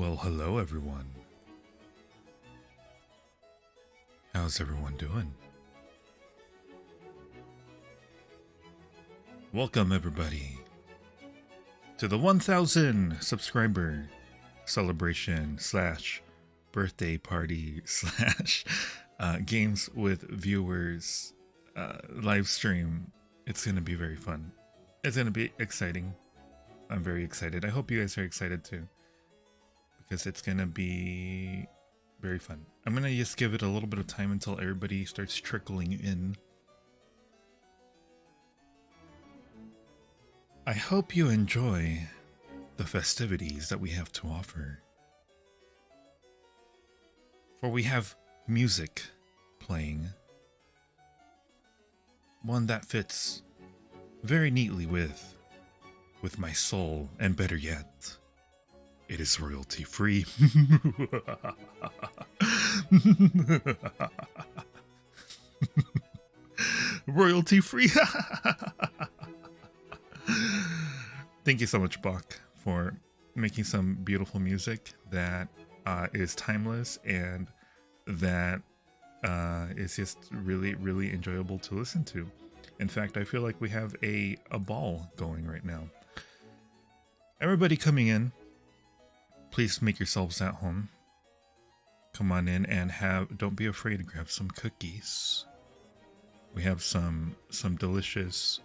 Well, hello everyone. How's everyone doing? Welcome everybody to the 1000 subscriber celebration slash birthday party slash games with viewers live stream. It's gonna be very fun. It's gonna be exciting. I'm very excited. I hope you guys are excited too, because it's gonna be very fun. I'm gonna just give it a little bit of time until everybody starts trickling in. I hope you enjoy the festivities that we have to offer. For we have music playing, one that fits very neatly with my soul, and better yet, it is royalty free. Royalty free. Thank you so much, Bach, for making some beautiful music that is timeless and that is just really, really enjoyable to listen to. In fact, I feel like we have a ball going right now. Everybody coming in, please make yourselves at home. Come on in and don't be afraid to grab some cookies. We have some delicious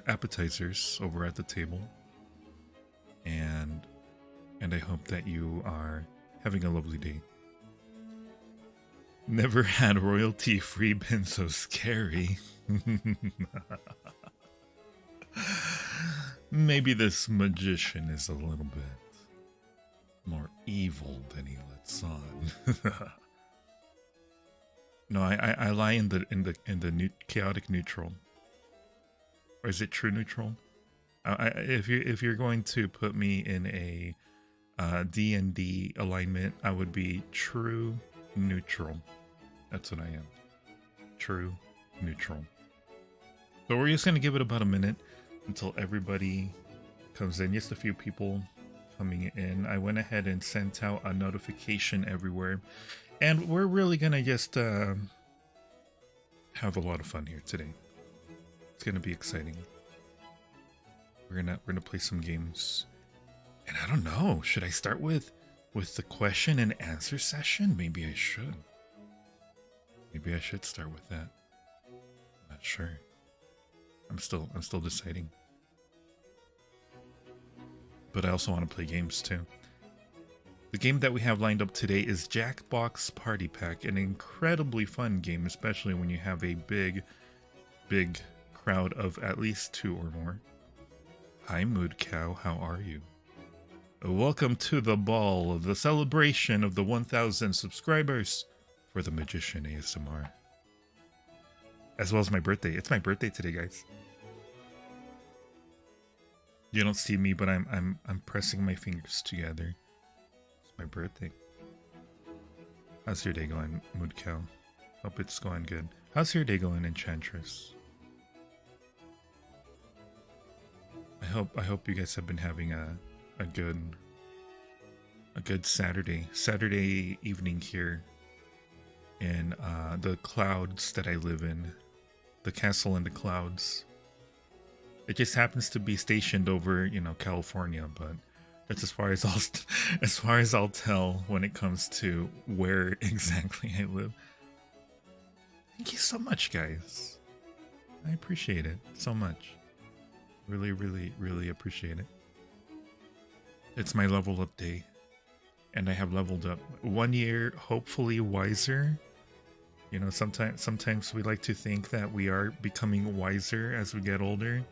appetizers over at the table. And I hope that you are having a lovely day. Never had royalty free been so scary. Maybe this magician is a little bit more evil than he lets on. No, I lie in the chaotic neutral. Or is it true neutral? If you're going to put me in a D&D alignment, I would be true neutral. That's what I am. True neutral. So we're just gonna give it about a minute until everybody comes in. Just a few people coming in. I went ahead and sent out a notification everywhere, and we're really gonna just have a lot of fun here today. It's gonna be exciting. We're gonna play some games, and I don't know, should I start with the question and answer session? Maybe I should. Maybe I should start with that. I'm not sure. I'm still deciding. But I also want to play games too. The game that we have lined up today is Jackbox Party Pack, an incredibly fun game, especially when you have a big crowd of at least 2 or more. Hi Mood Cow, how are you? Welcome to the ball, the celebration of the 1000 subscribers for the Magician ASMR. As well as my birthday. It's my birthday today, guys. You don't see me, but I'm pressing my fingers together. It's my birthday. How's your day going, Mood Cow? Hope it's going good. How's your day going, Enchantress? I hope you guys have been having a good Saturday evening here in the clouds that I live in, the castle in the clouds. It just happens to be stationed over, California, but that's as far as I'll tell when it comes to where exactly I live. Thank you so much, guys. I appreciate it so much. Really, really, really appreciate it. It's my level up day, and I have leveled up 1 year, hopefully wiser. Sometimes we like to think that we are becoming wiser as we get older,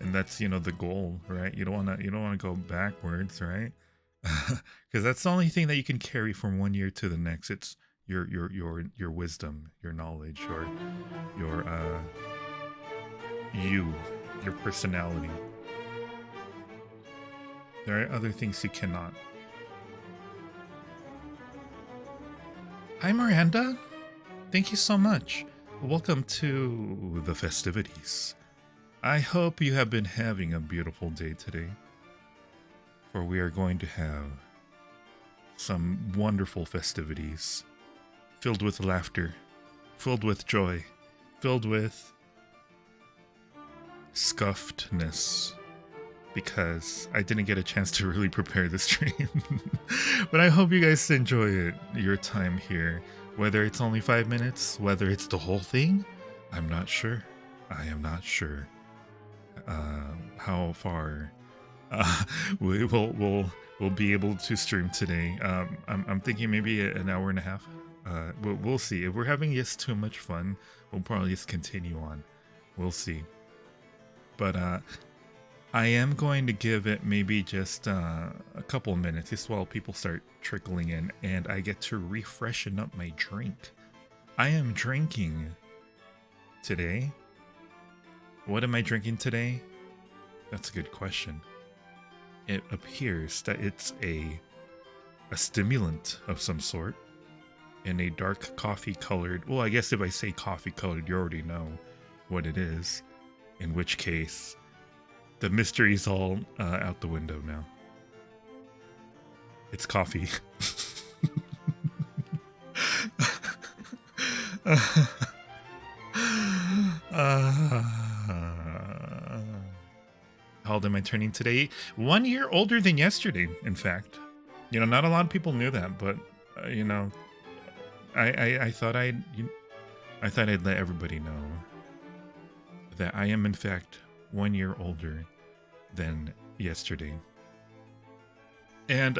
and that's the goal, right? You don't want to go backwards, right? Because that's the only thing that you can carry from 1 year to the next. It's your wisdom, your knowledge, your personality. There are other things you cannot. Hi Miranda, thank you so much. Welcome to the festivities. I hope you have been having a beautiful day today, for we are going to have some wonderful festivities filled with laughter, filled with joy, filled with scuffedness, because I didn't get a chance to really prepare the stream. But I hope you guys enjoy it, your time here. Whether it's only 5 minutes, whether it's the whole thing, I'm not sure. I am not sure how far we'll be able to stream today. I'm thinking maybe an hour and a half. We'll see. If we're having just too much fun, we'll probably just continue on. We'll see. But I am going to give it maybe just a couple minutes just while people start trickling in, and I get to refreshen up my drink. I am drinking today. What am I drinking today? That's a good question. It appears that it's a stimulant of some sort in a dark coffee colored. Well, I guess if I say coffee colored, you already know what it is. In which case, the mystery's all out the window now. It's coffee. How old am I turning today? 1 year older than yesterday, in fact. You know, not a lot of people knew that, but you know, I thought I'd let everybody know that I am in fact 1 year older than yesterday. And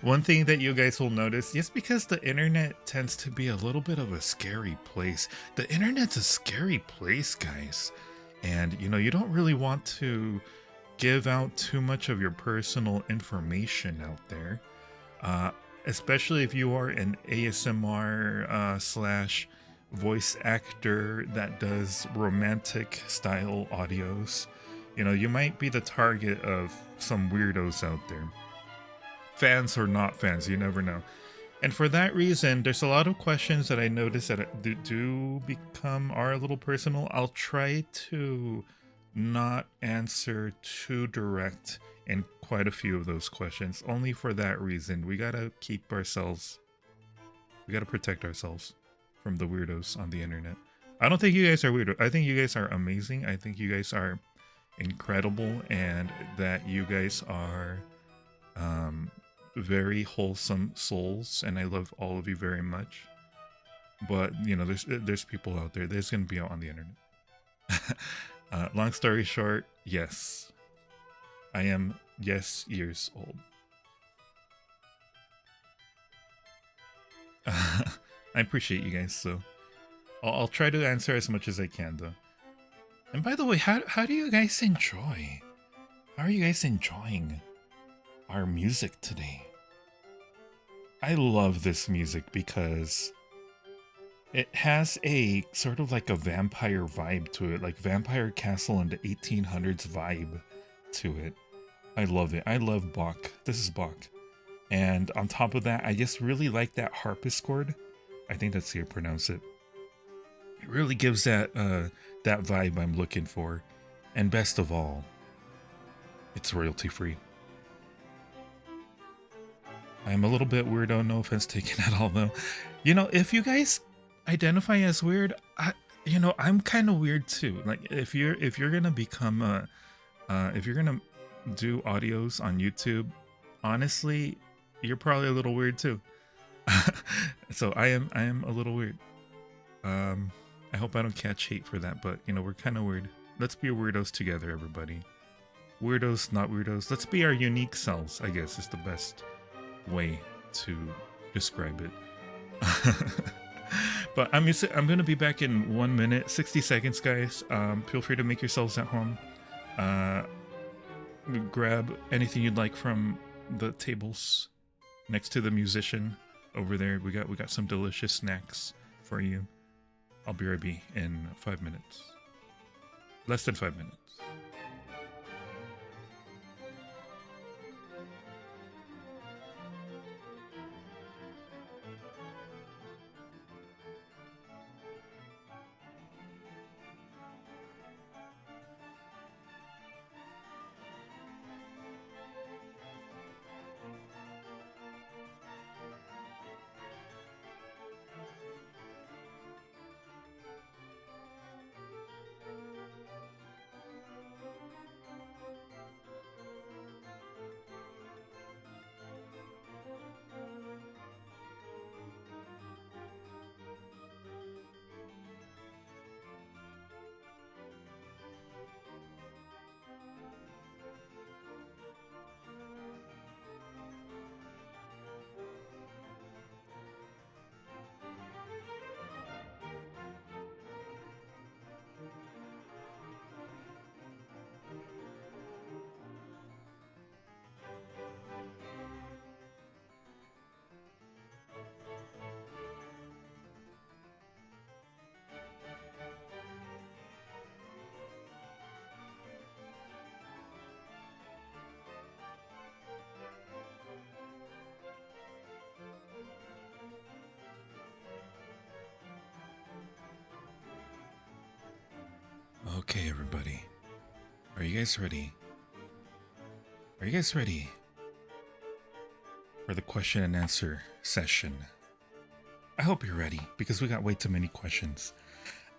one thing that you guys will notice, just because the internet tends to be a little bit of a scary place. The internet's a scary place, guys. And, you know, you don't really want to give out too much of your personal information out there. Especially if you are an ASMR slash voice actor that does romantic style audios. You know, you might be the target of some weirdos out there. Fans or not fans, you never know. And for that reason, there's a lot of questions that I notice that are a little personal. I'll try to not answer too direct in quite a few of those questions. Only for that reason. We gotta protect ourselves from the weirdos on the internet. I don't think you guys are weird. I think you guys are amazing. I think you guys are incredible, and that you guys are very wholesome souls, and I love all of you very much. But you know, there's people out there. There's gonna be out on the internet. Long story short, yes, I am years old. I appreciate you guys, so I'll try to answer as much as I can, though. And by the way, how do you guys enjoy? How are you guys enjoying our music today? I love this music because it has a sort of like a vampire vibe to it, like Vampire Castle in the 1800s vibe to it. I love it. I love Bach. This is Bach. And on top of that, I just really like that harpsichord. I think that's how you pronounce it. It really gives that that vibe I'm looking for. And best of all, it's royalty free. I'm a little bit weirdo, no offense taken at all though. You know, if you guys identify as weird, I'm kind of weird too. Like if you're gonna become if you're gonna do audios on YouTube, honestly, you're probably a little weird too. So I am a little weird. I hope I don't catch hate for that, but you know, we're kind of weird. Let's be weirdos together, everybody. Weirdos, not weirdos. Let's be our unique selves, I guess, is the best way to describe it. But I'm gonna be back in 1 minute, 60 seconds, guys. Feel free to make yourselves at home. Grab anything you'd like from the tables next to the musician over there. We got some delicious snacks for you. I'll be right back in 5 minutes. Less than 5 minutes. Okay, everybody. Are you guys ready? Are you guys ready for the question and answer session? I hope you're ready because we got way too many questions.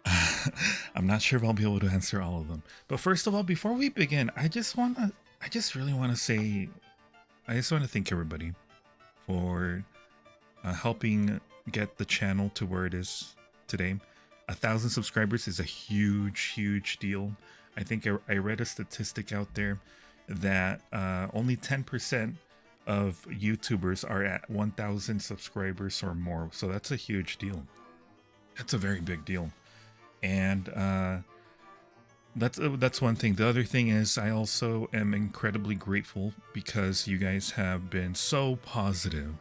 I'm not sure if I'll be able to answer all of them. But first of all, before we begin, I just want to thank everybody for helping get the channel to where it is today. 1,000 subscribers is a huge deal. I think I read a statistic out there that only 10% of YouTubers are at 1,000 subscribers or more. So that's a huge deal. That's a very big deal. And that's one thing. The other thing is I also am incredibly grateful because you guys have been so positive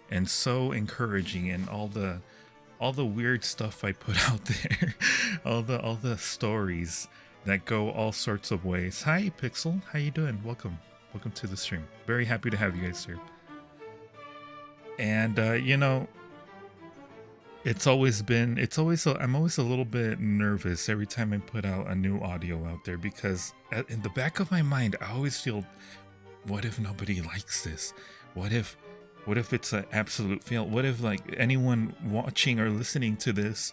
and so encouraging, and all the weird stuff I put out there, all the stories that go all sorts of ways. Hi Pixel, how you doing? Welcome to the stream. Very happy to have you guys here. And you know, I'm always a little bit nervous every time I put out a new audio out there, because in the back of my mind I always feel, what if nobody likes this? What if it's an absolute fail? What if like anyone watching or listening to this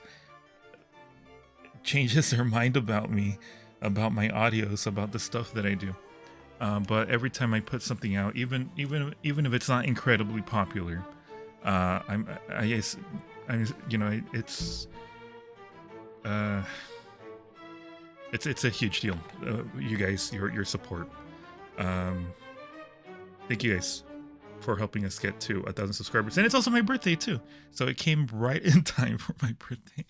changes their mind about me, about my audios, about the stuff that I do? But every time I put something out, even if it's not incredibly popular, it's a huge deal. You guys, your support. Thank you guys for helping us get to 1,000 subscribers, and it's also my birthday too, so it came right in time for my birthday.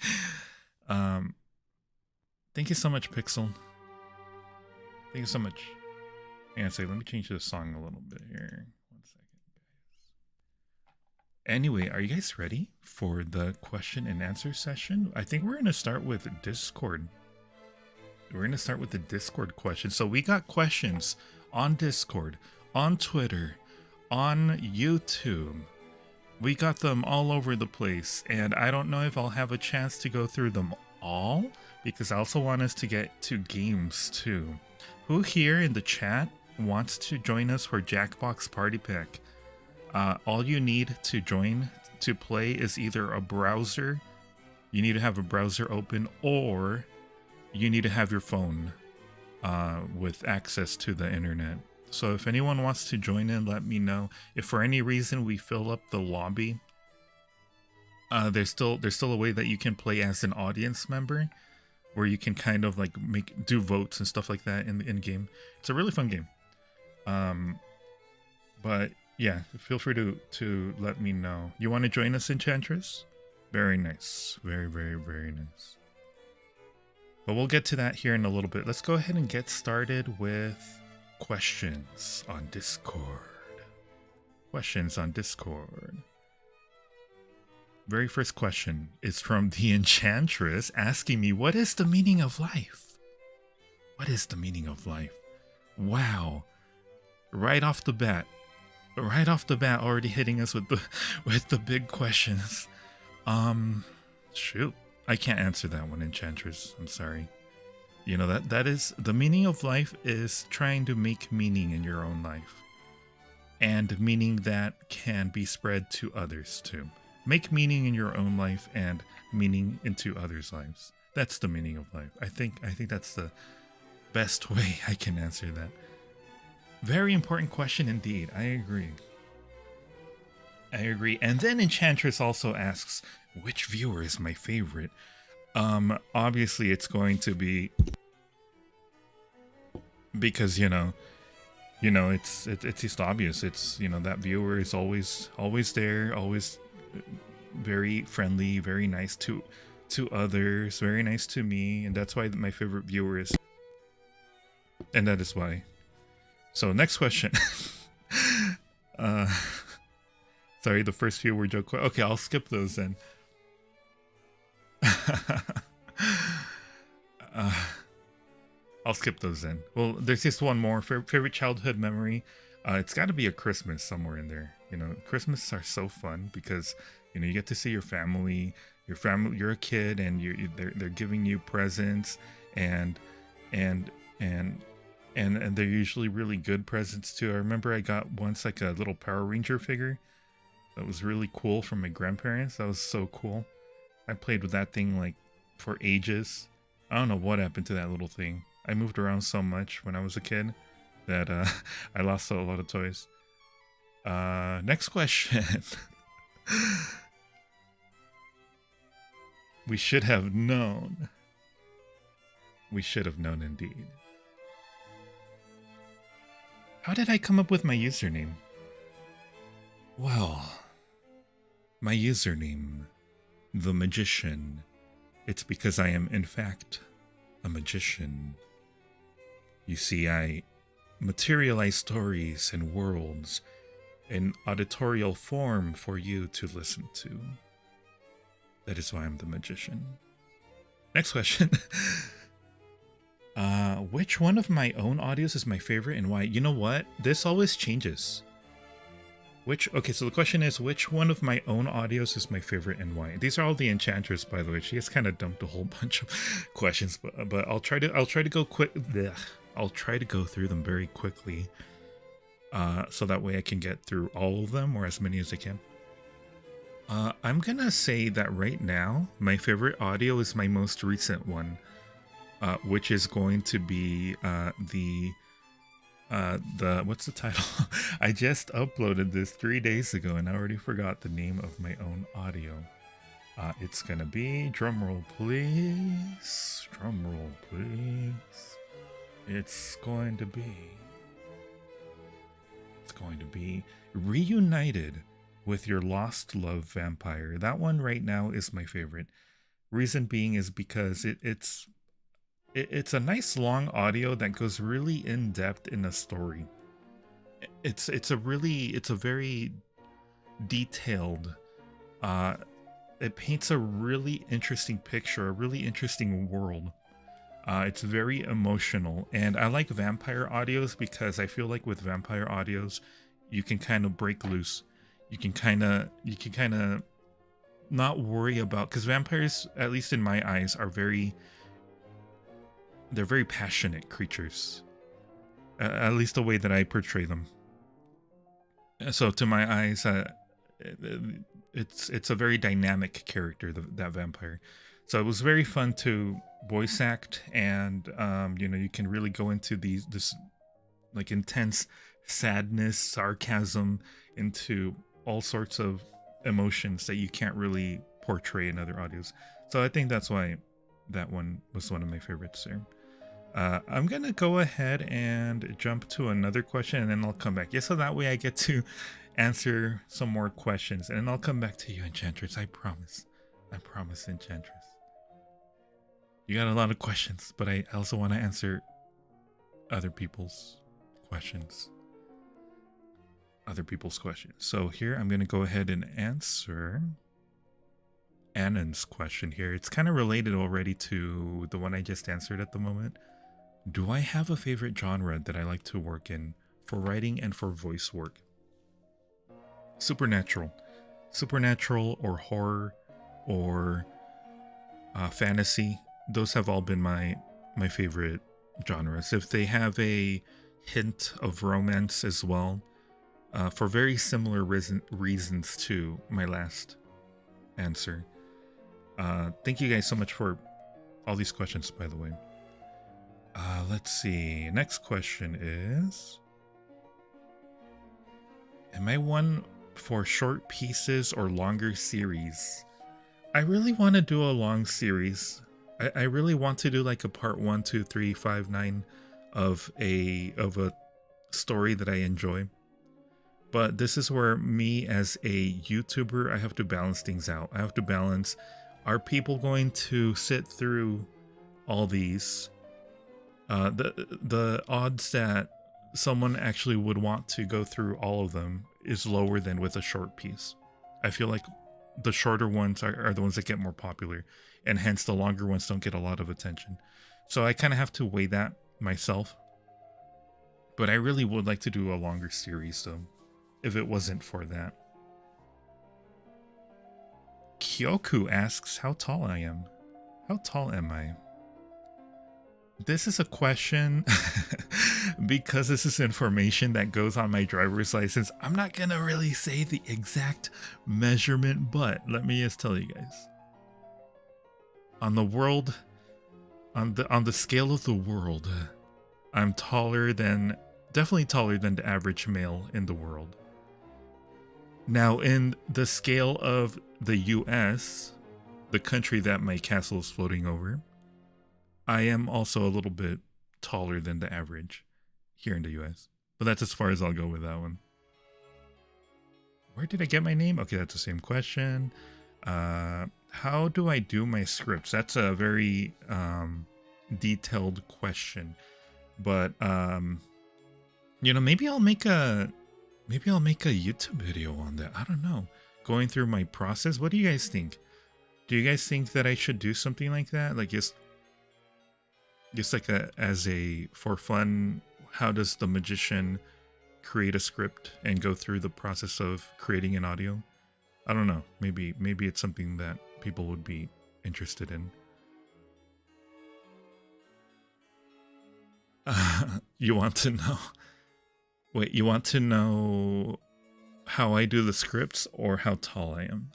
Thank you so much, Pixel. Thank you so much. And let me change the song a little bit here. 1 second, guys. Anyway, are you guys ready for the question and answer session? I think we're gonna start with Discord. We're gonna start with the Discord question. So we got questions on Discord, on Twitter, on YouTube. We got them all over the place, and I don't know if I'll have a chance to go through them all, because I also want us to get to games too. Who here in the chat wants to join us for Jackbox Party Pack? All you need to join to play is either a browser, you need to have a browser open, or you need to have your phone with access to the internet. So if anyone wants to join in, let me know. If for any reason we fill up the lobby, there's still a way that you can play as an audience member, where you can kind of like do votes and stuff like that in game. It's a really fun game. But yeah, feel free to let me know. You want to join us, Enchantress? Very nice. Very nice. But we'll get to that here in a little bit. Let's go ahead and get started with questions on Discord. Very first question is from the Enchantress, asking me, what is the meaning of life? What is the meaning of life? Wow. Right off the bat, already hitting us with the big questions. Shoot. I can't answer that one, Enchantress. I'm sorry. You know, that is the meaning of life, is trying to make meaning in your own life, and meaning that can be spread to others too. Make meaning in your own life and meaning into others' lives. That's the meaning of life. I think that's the best way I can answer that. Very important question indeed. I agree. And then Enchantress also asks, which viewer is my favorite? Obviously it's going to be, because you know it's just obvious. It's, you know, that viewer is always there, always very friendly, very nice to others, very nice to me, and that's why my favorite viewer is, and that is why. So next question. Sorry, the first few were joke. Okay, I'll skip those then. I'll skip those then. Well, there's just one more. Favorite childhood memory. It's got to be a Christmas somewhere in there. You know, Christmas are so fun because, you know, you get to see your family. You're a kid, and they're giving you presents, and and and and they're usually really good presents too. I remember I got once like a little Power Ranger figure that was really cool from my grandparents. That was so cool. I played with that thing like for ages. I don't know what happened to that little thing. I moved around so much when I was a kid that I lost a lot of toys. Next question. We should have known. We should have known indeed. How did I come up with my username? Well, my username, The Magician. It's because I am, in fact, a magician. You see, I materialize stories and worlds in auditorial form for you to listen to. That is why I'm the magician. Next question. Which one of my own audios is my favorite and why? You know what? This always changes. Okay, so the question is, which one of my own audios is my favorite and why? These are all the enchanters, by the way. She has kind of dumped a whole bunch of questions, but I'll try to go quick. I'll try to go through them very quickly, so that way I can get through all of them or as many as I can. I'm gonna say that right now, my favorite audio is my most recent one, which is going to be what's the title? I just uploaded this 3 days ago and I already forgot the name of my own audio. It's gonna be, drumroll please, drumroll please. It's going to be Reunited with Your Lost Love Vampire. That one right now is my favorite. Reason being is because it's a nice long audio that goes really in depth in a story. It's a very detailed, it paints a really interesting picture, a really interesting world. It's very emotional, and I like vampire audios because I feel like with vampire audios you can kind of break loose. You can kind of not worry about, because vampires, at least in my eyes, they're very passionate creatures, at least the way that I portray them. So to my eyes, it's a very dynamic character, that vampire. So it was very fun to voice act, and you can really go into this like intense sadness, sarcasm, into all sorts of emotions that you can't really portray in other audios. So I think that's why that one was one of my favorites there. I'm gonna go ahead and jump to another question and then I'll come back. Yeah, so that way I get to answer some more questions and then I'll come back to you, Enchantress. I promise, Enchantress. You got a lot of questions, but I also want to answer other people's questions. So here I'm going to go ahead and answer Annan's question here. It's kind of related already to the one I just answered at the moment. Do I have a favorite genre that I like to work in for writing and for voice work? Supernatural or horror or fantasy. Those have all been my favorite genres. If they have a hint of romance as well, for very similar reasons to my last answer. Thank you guys so much for all these questions, by the way. Let's see. Next question is, am I one for short pieces or longer series? I really want to do a long series. I really want to do like a part 1, 2, 3, 5, 9 of a story that I enjoy. But this is where me as a YouTuber, I have to balance things out. I have to balance, are people going to sit through all these? The odds that someone actually would want to go through all of them is lower than with a short piece. I feel like the shorter ones are the ones that get more popular, and hence the longer ones don't get a lot of attention. So I kind of have to weigh that myself. But I really would like to do a longer series, so if it wasn't for that. Kyoku asks how tall I am. How tall am I? This is a question because this is information that goes on my driver's license. I'm not gonna really say the exact measurement, but let me just tell you guys. On the world, on the scale of the world, I'm definitely taller than the average male in the world. Now, in the scale of the US, the country that my castle is floating over, I am also a little bit taller than the average here in the US. But that's as far as I'll go with that one. Where did I get my name? Okay, that's the same question. How do I do my scripts? That's a very detailed question. But maybe I'll make a YouTube video on that. I don't know. Going through my process. What do you guys think? Do you guys think that I should do something like that? Like just like for fun, how does the magician create a script and go through the process of creating an audio? I don't know. Maybe it's something that people would be interested in. You want to know? Wait, you want to know how I do the scripts or how tall I am?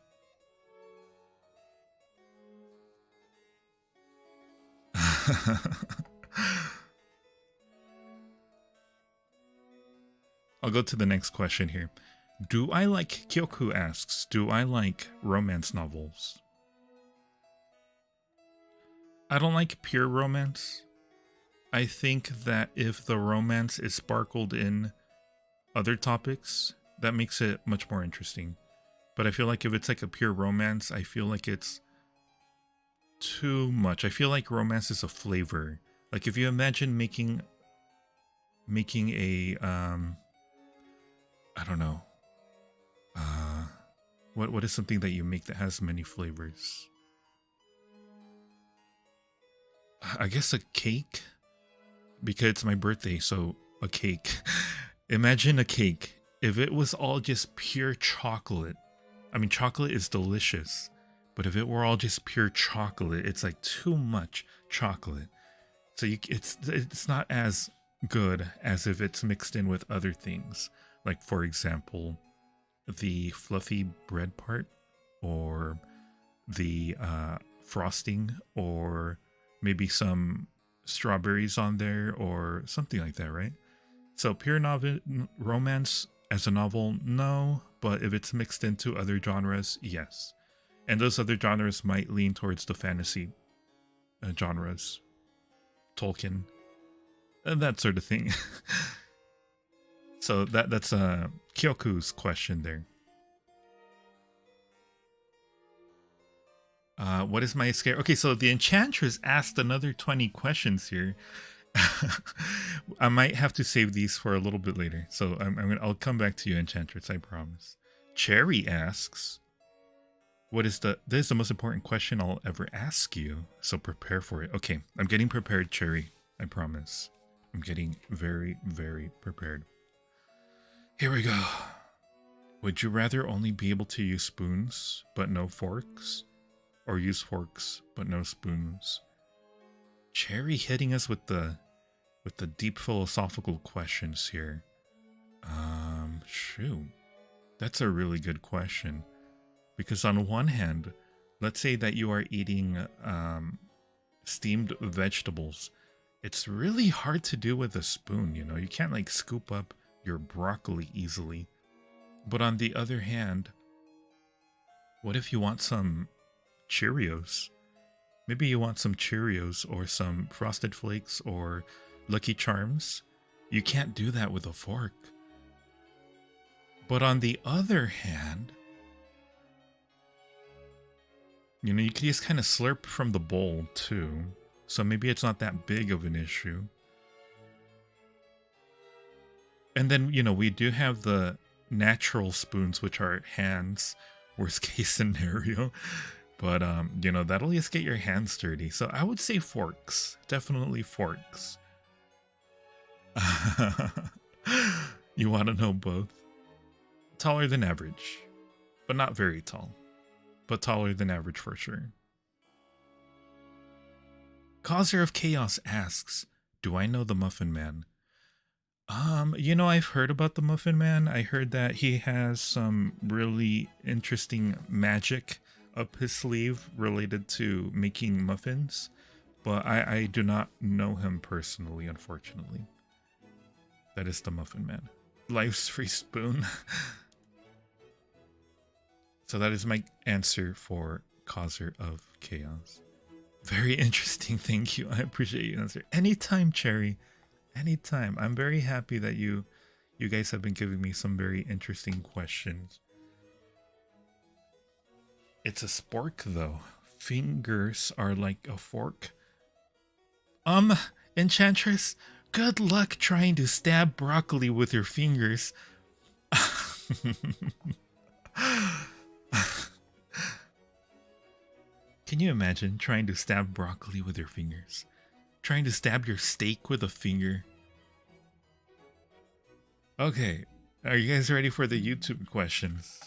I'll go to the next question here. Kyoku asks, do I like romance novels? I don't like pure romance. I think that if the romance is sparkled in other topics, that makes it much more interesting. But I feel like if it's like a pure romance, I feel like it's too much. I feel like romance is a flavor. Like if you imagine making a I don't know. What is something that you make that has many flavors? I guess a cake, because it's my birthday, so a cake. Imagine a cake. If it was all just pure chocolate. I mean, chocolate is delicious, but if it were all just pure chocolate, it's like too much chocolate. So it's not as good as if it's mixed in with other things. Like, for example, the fluffy bread part, or the frosting, or maybe some strawberries on there, or something like that, right? So pure romance as a novel, no. But if it's mixed into other genres, yes. And those other genres might lean towards the fantasy genres. Tolkien. And that sort of thing. So that's Kyoku's question there. What is my scare? Okay, so the Enchantress asked another 20 questions here. I might have to save these for a little bit later. So I'll come back to you, Enchantress, I promise. Cherry asks, this is the most important question I'll ever ask you, so prepare for it. Okay, I'm getting prepared, Cherry. I promise. I'm getting very, very prepared. Here we go. Would you rather only be able to use spoons but no forks, or use forks but no spoons? Cherry hitting us with the deep philosophical questions here. Shoot. That's a really good question. Because on one hand, let's say that you are eating steamed vegetables. It's really hard to do with a spoon, you know? You can't like scoop up your broccoli easily. But on the other hand, what if you want some Cheerios? Maybe you want some Cheerios or some Frosted Flakes or Lucky Charms. You can't do that with a fork. But on the other hand, you know, you can just kind of slurp from the bowl too. So maybe it's not that big of an issue. And then, you know, we do have the natural spoons, which are hands, worst case scenario. But, you know, that'll just get your hands dirty. So I would say forks. Definitely forks. You want to know both? Taller than average, but not very tall. But taller than average for sure. Causer of Chaos asks, do I know the Muffin Man? You know, I've heard about the Muffin Man. I heard that he has some really interesting magic up his sleeve related to making muffins, but I do not know him personally, unfortunately. That is the Muffin Man. Life's free spoon. So that is my answer for Causer of Chaos. Very interesting. Thank you. I appreciate your answer. Anytime, Cherry. Anytime. I'm very happy that you guys have been giving me some very interesting questions. It's a spork though. Fingers are like a fork. Enchantress, good luck trying to stab broccoli with your fingers. Can you imagine trying to stab broccoli with your fingers? Trying to stab your steak with a finger? Okay, are you guys ready for the YouTube questions?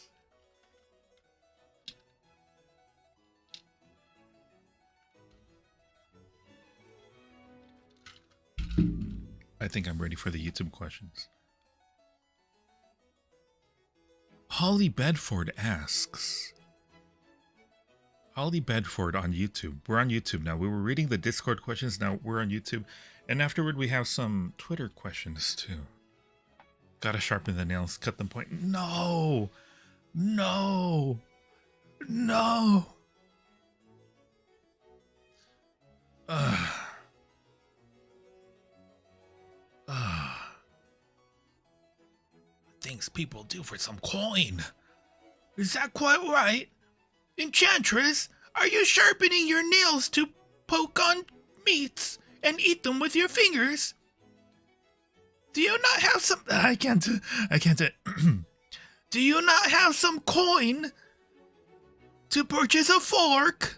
I think I'm ready for the YouTube questions. Holly Bedford asks. Holly Bedford on YouTube. We're on YouTube now. We were reading the Discord questions. Now we're on YouTube. And afterward, we have some Twitter questions too. Gotta sharpen the nails, cut them point. No! No! No! Things people do for some coin. Is that quite right? Enchantress, are you sharpening your nails to poke on meats and eat them with your fingers? Do you not have some... I can't do it. Do you not have some coin to purchase a fork?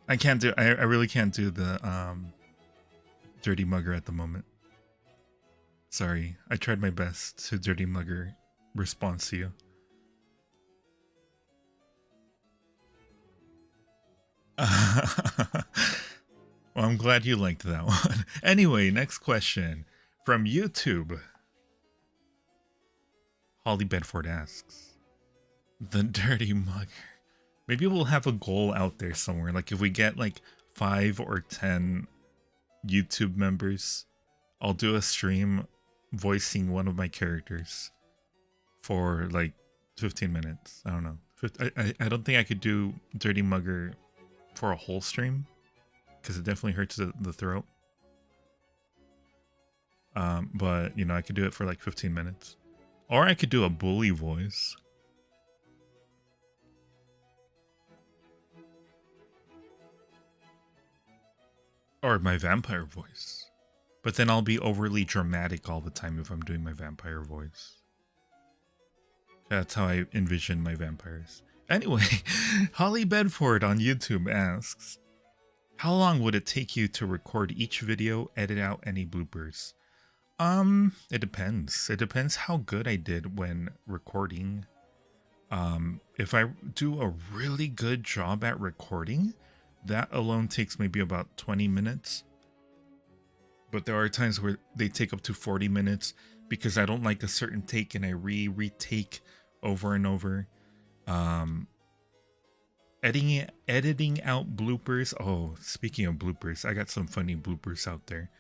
I can't do... I really can't do the Dirty Mugger at the moment. Sorry, I tried my best to Dirty Mugger response to you. Well, I'm glad you liked that one. Anyway, next question from YouTube. Holly Bedford asks, the Dirty Mugger. Maybe we'll have a goal out there somewhere. Like if we get like 5 or 10 YouTube members, I'll do a stream voicing one of my characters for like 15 minutes. I don't know. I don't think I could do Dirty Mugger for a whole stream because it definitely hurts the throat. But you know, I could do it for like 15 minutes, or I could do a bully voice. Or my vampire voice. But then I'll be overly dramatic all the time if I'm doing my vampire voice. That's how I envision my vampires. Anyway, Holly Bedford on YouTube asks, how long would it take you to record each video, edit out any bloopers? It depends. It depends how good I did when recording. If I do a really good job at recording, that alone takes maybe about 20 minutes. But there are times where they take up to 40 minutes because I don't like a certain take and I retake over and over. Editing out bloopers. Oh, speaking of bloopers, I got some funny bloopers out there.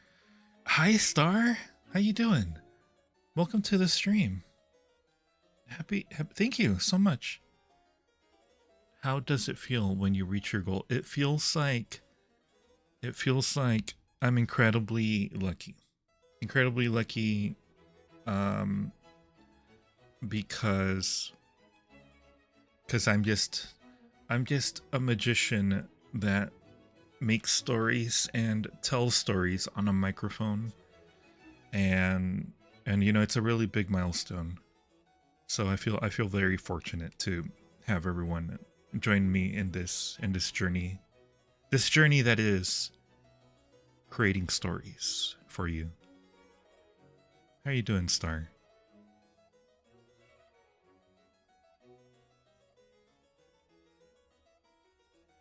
Hi, Star. How you doing? Welcome to the stream. Thank you so much. How does it feel when you reach your goal? It feels like I'm incredibly lucky. Incredibly lucky because I'm just a magician that makes stories and tells stories on a microphone, and you know, it's a really big milestone. So I feel very fortunate to have everyone join me in this journey. This journey that is creating stories for you. How you doing, Star?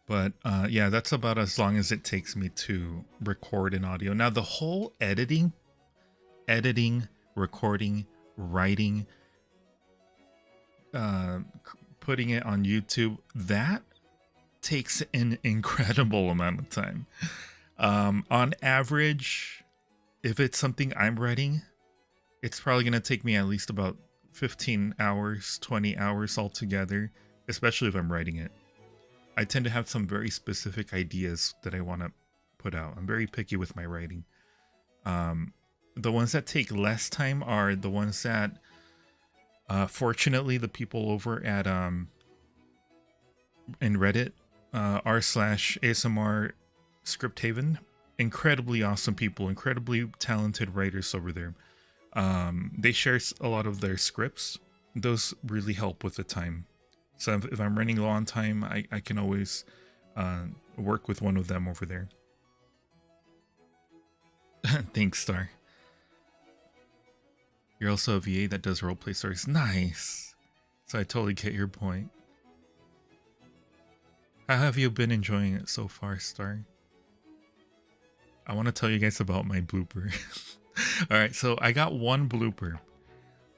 But yeah, that's about as long as it takes me to record an audio. Now the whole editing, recording, writing, putting it on YouTube, that takes an incredible amount of time. On average, if it's something I'm writing, it's probably going to take me at least about 15 hours, 20 hours altogether, especially if I'm writing it. I tend to have some very specific ideas that I want to put out. I'm very picky with my writing. The ones that take less time are the ones that, fortunately, the people over at in Reddit, r/ASMR Script Haven, incredibly awesome people, incredibly talented writers over there. They share a lot of their scripts. Those really help with the time. So if I'm running low on time, I can always work with one of them over there. Thanks, Star. You're also a VA that does roleplay stories. Nice. So I totally get your point. How have you been enjoying it so far, Star? I want to tell you guys about my blooper. Alright, so I got one blooper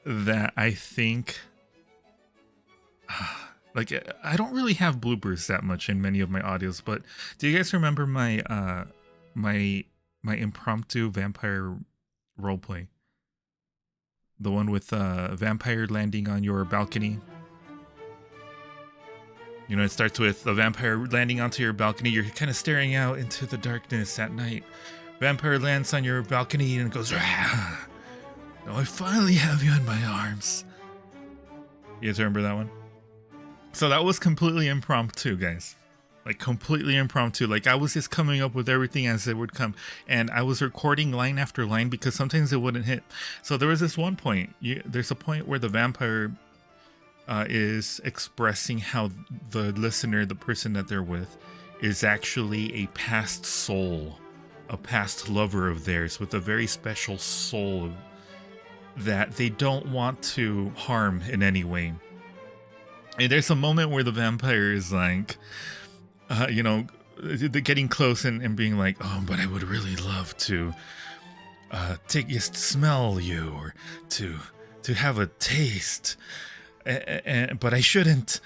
that I think... like, I don't really have bloopers that much in many of my audios, but do you guys remember my my impromptu vampire roleplay? The one with vampire landing on your balcony. You know, it starts with a vampire landing onto your balcony. You're kind of staring out into the darkness at night. Vampire lands on your balcony and goes, "Rah! Now I finally have you in my arms." You guys remember that one? So that was completely impromptu, guys. Like, completely impromptu. Like, I was just coming up with everything as it would come. And I was recording line after line because sometimes it wouldn't hit. So there was this one point. There's a point where the vampire is expressing how the listener, the person that they're with, is actually a past soul. A past lover of theirs with a very special soul that they don't want to harm in any way. And there's a moment where the vampire is like... you know, getting close and being like, "Oh, but I would really love to smell you, or to have a taste, but I shouldn't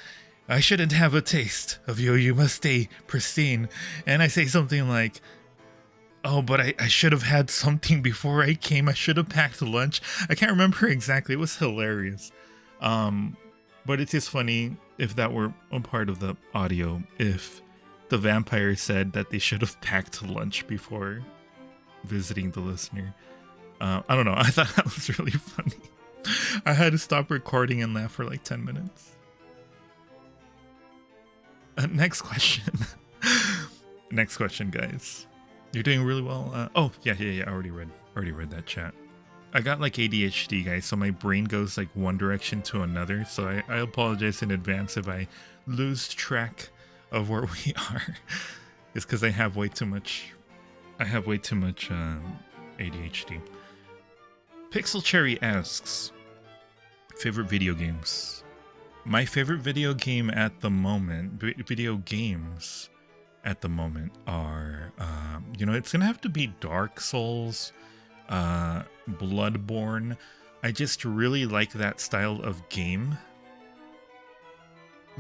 have a taste of you. You must stay pristine." And I say something like, "Oh, but I should have had something before I came. I should have packed lunch." I can't remember exactly. It was hilarious. But it's just funny if that were a part of the audio, if the vampire said that they should have packed lunch before visiting the listener. I don't know. I thought that was really funny. I had to stop recording and laugh for like 10 minutes. Next question. Next question, guys. You're doing really well. Oh, yeah. I already read that chat. I got like ADHD, guys, so my brain goes like one direction to another. So I apologize in advance if I lose track of where we are. It's because I have way too much ADHD. Pixel Cherry asks, favorite video games. My favorite video game at the moment, video games at the moment are, you know, it's gonna have to be Dark Souls, Bloodborne. I just really like that style of game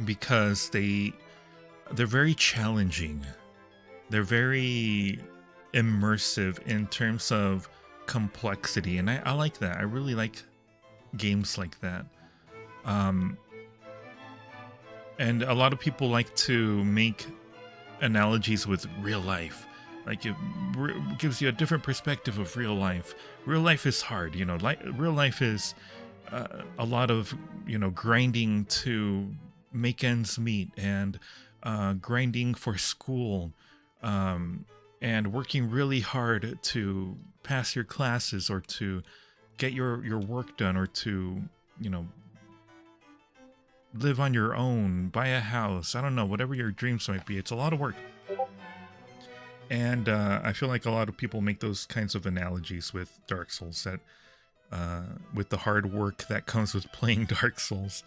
because they're very challenging. They're very immersive in terms of complexity, and I like that. I really like games like that. And a lot of people like to make analogies with real life. Like, it gives you a different perspective of real life. Real life is hard, you know. Real life is a lot of, you know, grinding to make ends meet, and grinding for school, and working really hard to pass your classes, or to get your work done, or to, you know, live on your own, buy a house, I don't know, whatever your dreams might be. It's a lot of work. And I feel like a lot of people make those kinds of analogies with Dark Souls, that with the hard work that comes with playing Dark Souls,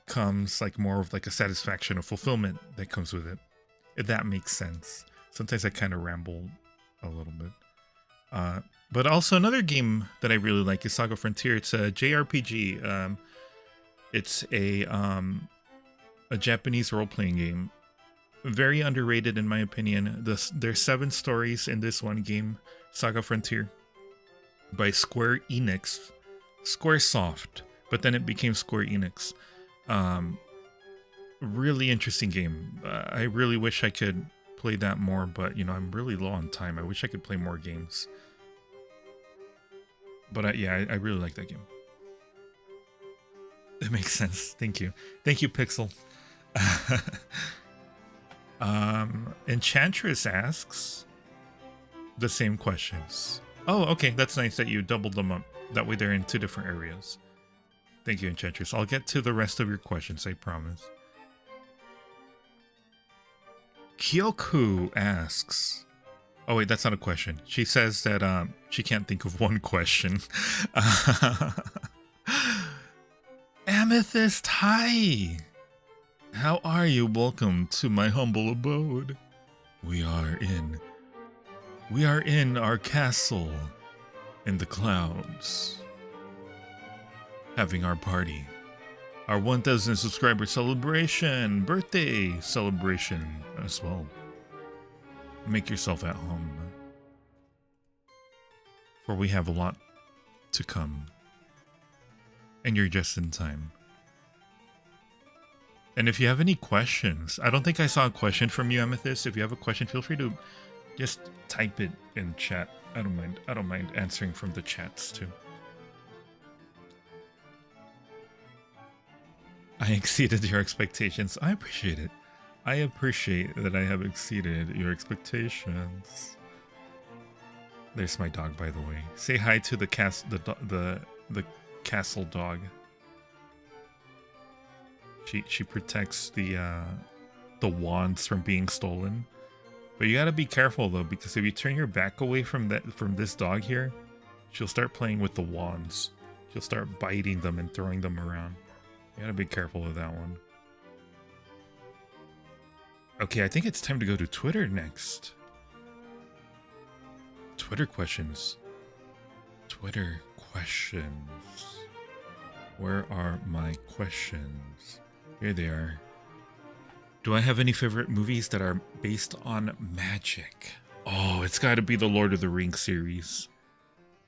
comes like more of like a satisfaction, a fulfillment that comes with it. if that makes sense. Sometimes I kind of ramble a little bit. But also another game that I really like is Saga Frontier. It's a JRPG. It's a Japanese role-playing game. Very underrated in my opinion. There's 7 stories in this one game, Saga Frontier, by Square Enix. Squaresoft, but then it became Square Enix. Really interesting game. I really wish I could play that more, but you know, I'm really low on time. I wish I could play more games. But yeah, I really like that game. It makes sense. Thank you. Thank you, Pixel. Enchantress asks the same questions. Oh, okay. That's nice that you doubled them up. That way they're in 2 different areas. Thank you, Enchantress. I'll get to the rest of your questions, I promise. Kyoku asks... Oh, wait, that's not a question. She says that she can't think of one question. Amethyst, hi! How are you? Welcome to my humble abode. We are in our castle in the clouds, having our party. Our 1,000 subscriber celebration, birthday celebration as well. Make yourself at home, for we have a lot to come, and you're just in time. And if you have any questions, I don't think I saw a question from you, Amethyst. If you have a question, feel free to just type it in chat. I don't mind answering from the chats too. I exceeded your expectations. I appreciate it. I appreciate that I have exceeded your expectations. There's my dog, by the way. Say hi to the castle dog. She protects the wands from being stolen. But you gotta be careful though, because if you turn your back away from this dog here, she'll start playing with the wands. She'll start biting them and throwing them around. You gotta be careful with that one. Okay, I think it's time to go to Twitter next. Twitter questions. Twitter questions. Where are my questions? Here they are. Do I have any favorite movies that are based on magic? Oh, it's gotta be the Lord of the Rings series.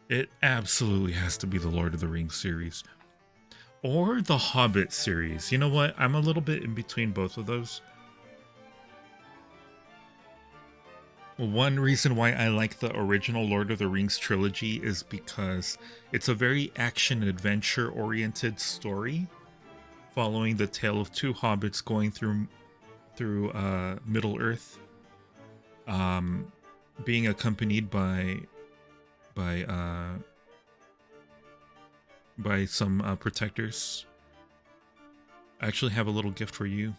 It absolutely has to be the Lord of the Rings series. Or the Hobbit series. You know what? I'm a little bit in between both of those. One reason why I like the original Lord of the Rings trilogy is because it's a very action-adventure-oriented story, following the tale of 2 hobbits going through Middle-earth, being accompanied by some protectors. I actually have a little gift for you.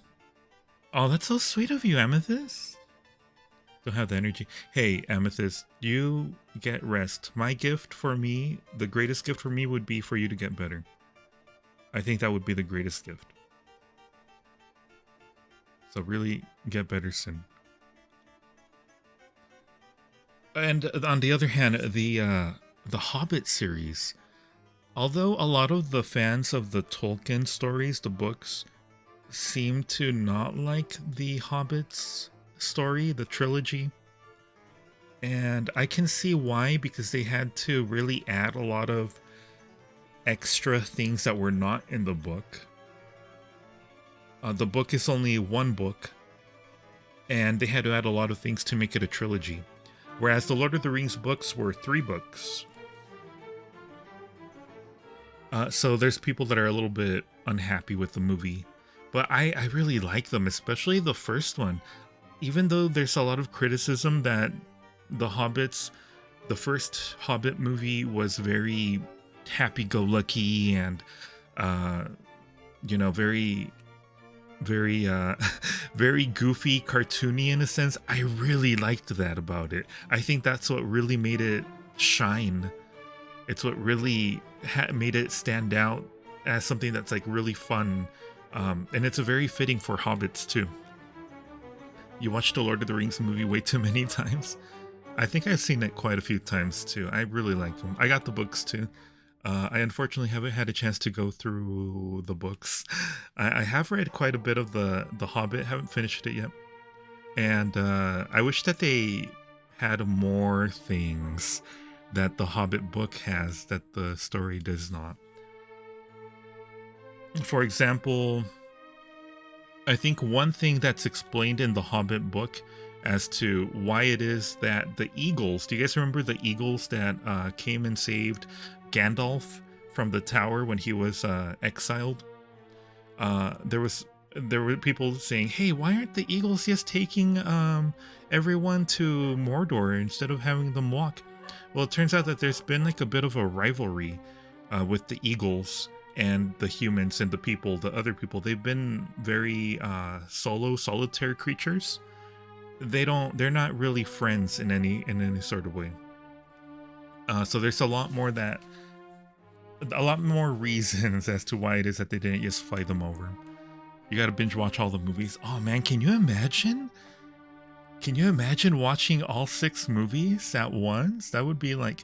Oh, that's so sweet of you, Amethyst. Don't have the energy. Hey, Amethyst, you get rest. My gift for me, the greatest gift for me would be for you to get better. I think that would be the greatest gift. So really get better soon. And on the other hand, the Hobbit series, although a lot of the fans of the Tolkien stories, the books, seem to not like the Hobbit's story, the trilogy, and I can see why, because they had to really add a lot of extra things that were not in the book. The book is only 1 book, and they had to add a lot of things to make it a trilogy, whereas the Lord of the Rings books were 3 books. So there's people that are a little bit unhappy with the movie, but I really like them, especially the first one. Even though there's a lot of criticism that the first Hobbit movie was very happy-go-lucky and, you know, very, very, very goofy, cartoony in a sense, I really liked that about it. I think that's what really made it shine. It's what really made it stand out as something that's like really fun, and it's a very fitting for hobbits too. You watched the Lord of the Rings movie way too many times. I think I've seen it quite a few times too. I really like them. I got the books too. I unfortunately haven't had a chance to go through the books. I have read quite a bit of the Hobbit. Haven't finished it yet, and I wish that they had more things that the Hobbit book has that the story does not. For example, I think one thing that's explained in the Hobbit book as to why it is that the Eagles, do you guys remember the Eagles that came and saved Gandalf from the tower when he was exiled? There were people saying, hey, why aren't the Eagles just taking everyone to Mordor instead of having them walk? Well, it turns out that there's been like a bit of a rivalry with the Eagles and the humans and the people, the other people. They've been very solitary creatures. They're not really friends in any sort of way. So there's a lot more reasons as to why it is that they didn't just fly them over. You gotta binge watch all the movies. Oh man, can you imagine? Can you imagine watching all 6 movies at once? That would be like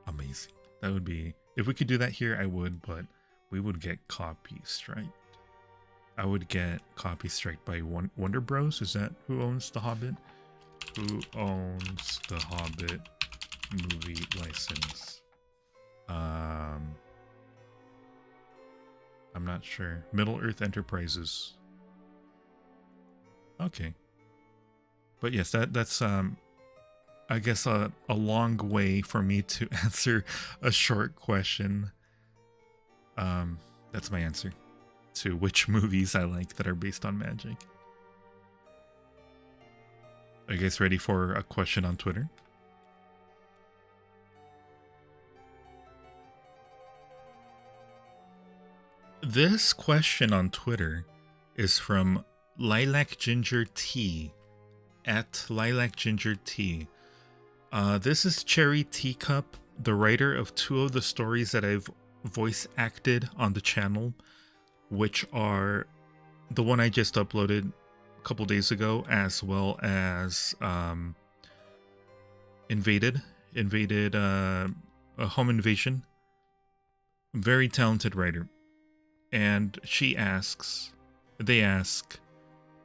amazing. That would be, if we could do that here, I would, but we would get copy striked. I would get copy striked by Wonder Bros. Is that who owns The Hobbit? Who owns The Hobbit movie license? I'm not sure. Middle Earth Enterprises. Okay. But yes, that's I guess a long way for me to answer a short question. That's my answer to which movies I like that are based on magic. Are you guys ready for a question on Twitter? This question on Twitter is from Lilac Ginger Tea at Lilac Ginger Tea. This is Cherry Teacup, the writer of 2 of the stories that I've voice acted on the channel, which are the one I just uploaded a couple days ago, as well as Invaded a Home Invasion. Very talented writer. And they ask,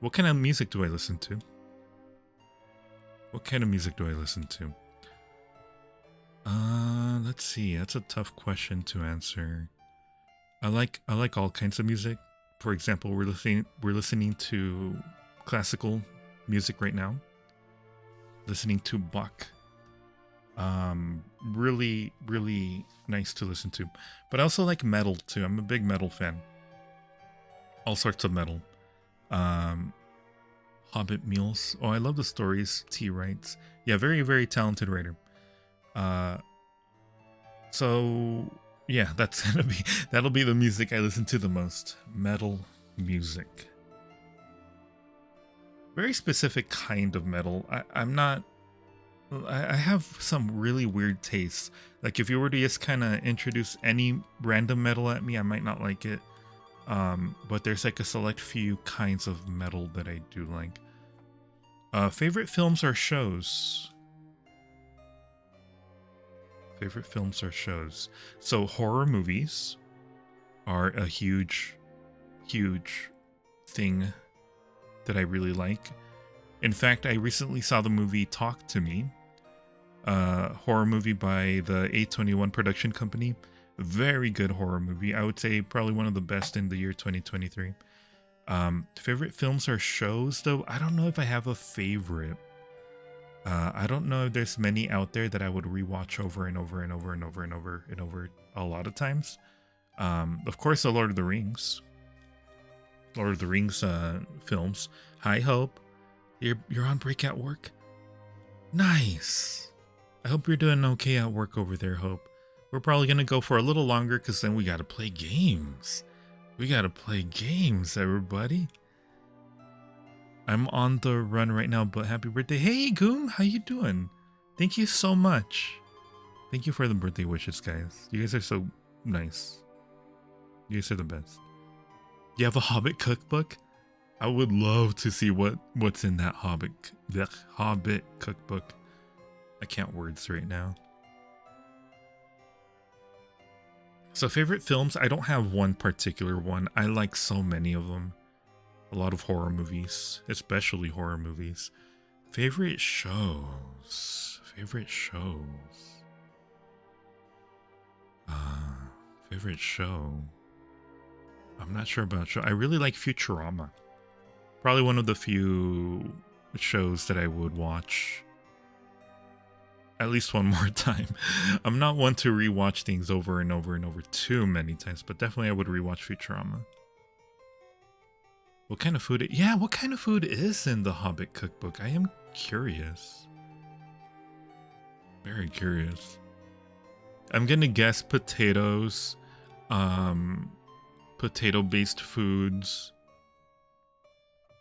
what kind of music do I listen to? What kind of music do I listen to? Let's see. That's a tough question to answer. I like all kinds of music. For example, we're listening to classical music right now. Listening to Bach. Really, really nice to listen to. But I also like metal too. I'm a big metal fan. All sorts of metal. Hobbit Meals. Oh, I love the stories T writes. Yeah, very, very talented writer. So yeah, that'll be the music I listen to the most. Metal music. Very specific kind of metal. I have some really weird tastes. Like if you were to just kind of introduce any random metal at me, I might not like it. But there's like a select few kinds of metal that I do like. Favorite films or shows? Favorite films or shows? So horror movies are a huge, huge thing that I really like. In fact, I recently saw the movie Talk to Me, horror movie by the A21 production company. Very good horror movie. I would say probably one of the best in the year 2023. Favorite films or shows, though? I don't know if I have a favorite. I don't know if there's many out there that I would rewatch over and over and over and over and over and over a lot of times. Of course, the Lord of the Rings. Lord of the Rings films. Hi, Hope. You're on break at work? Nice. I hope you're doing okay at work over there, Hope. We're probably going to go for a little longer because then we got to play games. We got to play games, everybody. I'm on the run right now, but happy birthday. Hey, Goom, how you doing? Thank you so much. Thank you for the birthday wishes, guys. You guys are so nice. You guys are the best. You have a Hobbit cookbook? I would love to see what's in that Hobbit cookbook. I can't words right now. So favorite films, I don't have one particular one. I like so many of them. A lot of horror movies, especially horror movies. Favorite shows. Favorite shows. Favorite show. I'm not sure about show. I really like Futurama. Probably one of the few shows that I would watch at least one more time. I'm not one to rewatch things over and over and over too many times, but definitely I would rewatch Futurama. What kind of food? Yeah, what kind of food is in the Hobbit cookbook? I am curious. Very curious. I'm gonna guess potatoes, potato-based foods,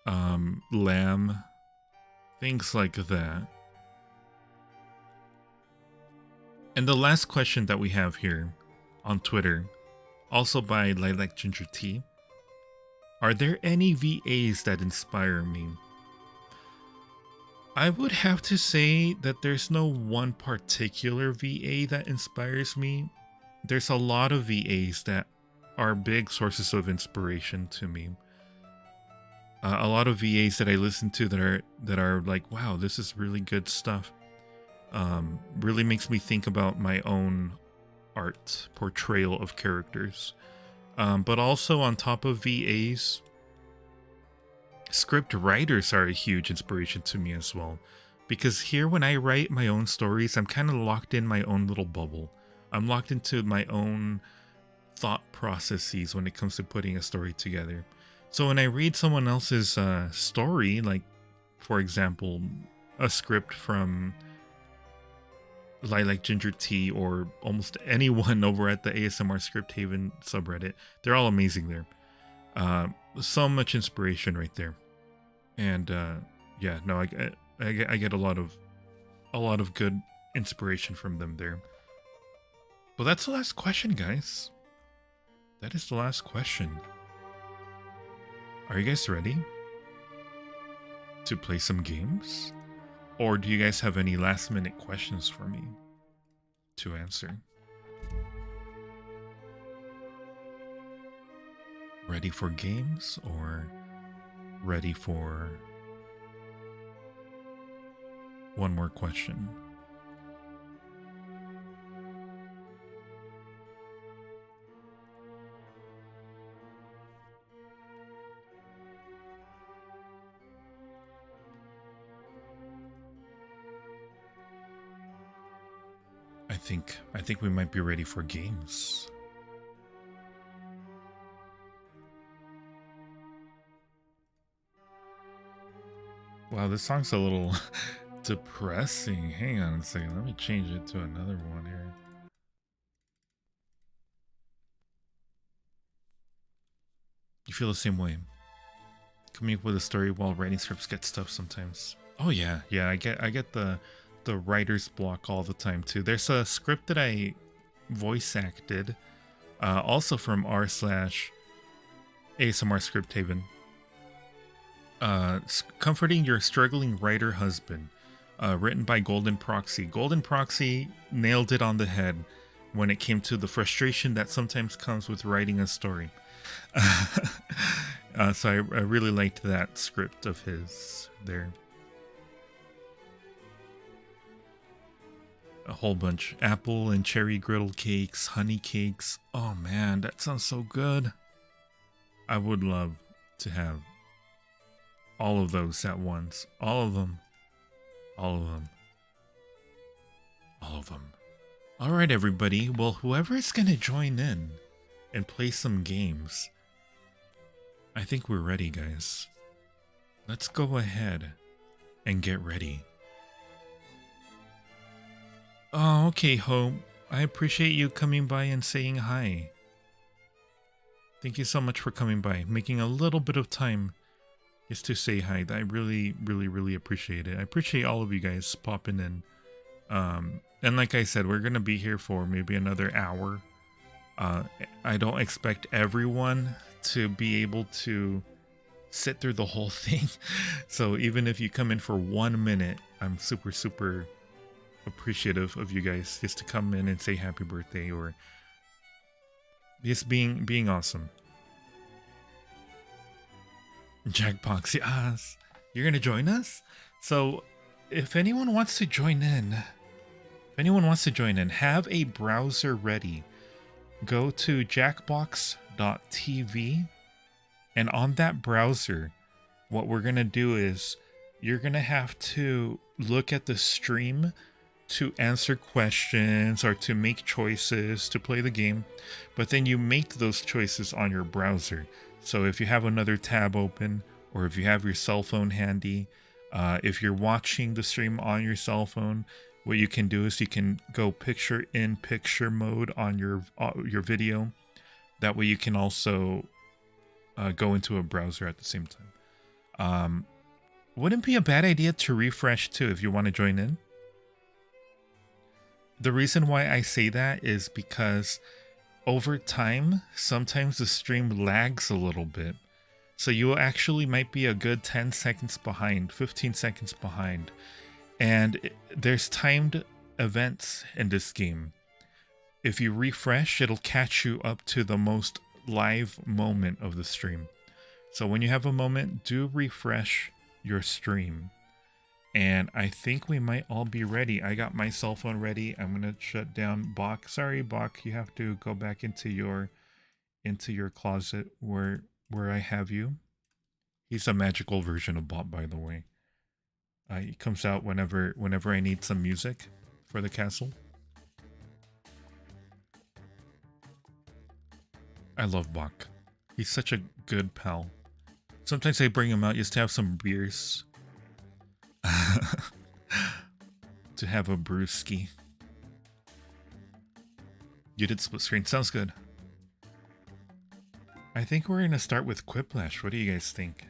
lamb, things like that. And the last question that we have here on Twitter, also by Lilac Ginger Tea. Are there any VAs that inspire me? I would have to say that there's no one particular VA that inspires me. There's a lot of VAs that are big sources of inspiration to me. A lot of VAs that I listen to that are like, wow, this is really good stuff. Really makes me think about my own art portrayal of characters. But also on top of VAs, script writers are a huge inspiration to me as well. Because here when I write my own stories, I'm kind of locked in my own little bubble. I'm locked into my own thought processes when it comes to putting a story together. So when I read someone else's story, like for example, a script from Lilac Ginger Tea or almost anyone over at the ASMR Script Haven subreddit, they're all amazing there. So much inspiration right there. And yeah, no, I get a lot of good inspiration from them there. But that's the last question, guys. That is the last question. Are you guys ready to play some games? Or do you guys have any last minute questions for me to answer? Ready for games or ready for one more question? I think we might be ready for games. Wow, this song's a little depressing. Hang on a second. Let me change it to another one here. You feel the same way? Coming up with a story while writing scripts gets tough sometimes. Oh yeah, I get the writer's block all the time too. There's a script that I voice acted, also from r/ASMR Script Haven. Comforting your struggling writer husband, written by Golden Proxy. Golden Proxy nailed it on the head when it came to the frustration that sometimes comes with writing a story. So I really liked that script of his there. A whole bunch. Apple and cherry griddle cakes, honey cakes. Oh man, that sounds so good. I would love to have all of those at once. All of them. All of them. All of them. All right, everybody. Well, whoever is going to join in and play some games, I think we're ready, guys. Let's go ahead and get ready. Oh, okay, Hope. I appreciate you coming by and saying hi. Thank you so much for coming by, making a little bit of time just to say hi. I really, really, really appreciate it. I appreciate all of you guys popping in. And like I said, we're going to be here for maybe another hour. I don't expect everyone to be able to sit through the whole thing. So even if you come in for 1 minute, I'm super, super appreciative of you guys just to come in and say happy birthday or just being awesome. Jackbox, yes. You're gonna join us? So if anyone wants to join in, have a browser ready. Go to jackbox.tv, and on that browser, what we're gonna do is you're gonna have to look at the stream to answer questions or to make choices to play the game, but then you make those choices on your browser. So if you have another tab open, or if you have your cell phone handy, if you're watching the stream on your cell phone, what you can do is you can go picture-in-picture mode on your video. That way you can also go into a browser at the same time. Wouldn't be a bad idea to refresh too if you want to join in. The reason why I say that is because over time, sometimes the stream lags a little bit. So you actually might be a good 10 seconds behind, 15 seconds behind. And there's timed events in this game. If you refresh, it'll catch you up to the most live moment of the stream. So when you have a moment, do refresh your stream. And I think we might all be ready. I got my cell phone ready. I'm gonna shut down Bach. Sorry, Bach, you have to go back into your closet where I have you. He's a magical version of Bot, by the way. He comes out whenever I need some music for the castle. I love Bach. He's such a good pal. Sometimes I bring him out just to have some beers. To have a brewski. You did split screen. Sounds good. I think we're going to start with Quiplash. What do you guys think?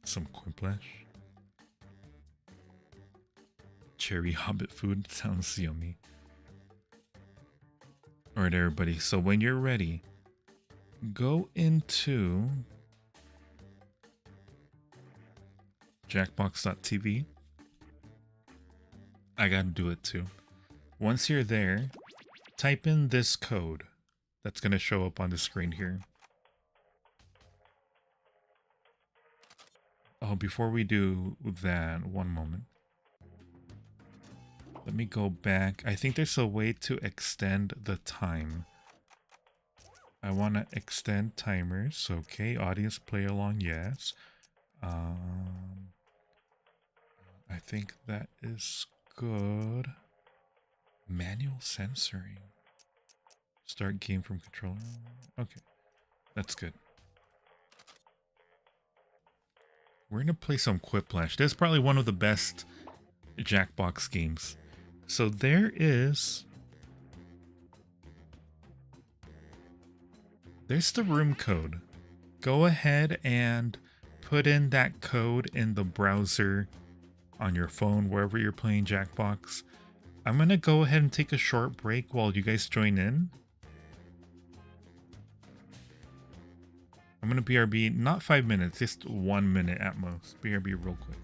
Some Quiplash? Cherry Hobbit food. Sounds yummy. Alright, everybody. So when you're ready, go into Jackbox.tv. I gotta do it too. Once you're there, type in this code that's gonna show up on the screen here. Oh, before we do that, one moment. Let me go back. I think there's a way to extend the time. I want to extend timers. Okay, audience play along, yes. I think that is good. Manual censoring. Start game from controller. Okay, that's good. We're gonna play some Quiplash. That's probably one of the best Jackbox games. So there's the room code. Go ahead and put in that code in the browser on your phone, wherever you're playing Jackbox. I'm gonna go ahead and take a short break while you guys join in. I'm gonna BRB, not 5 minutes, just 1 minute at most. BRB real quick.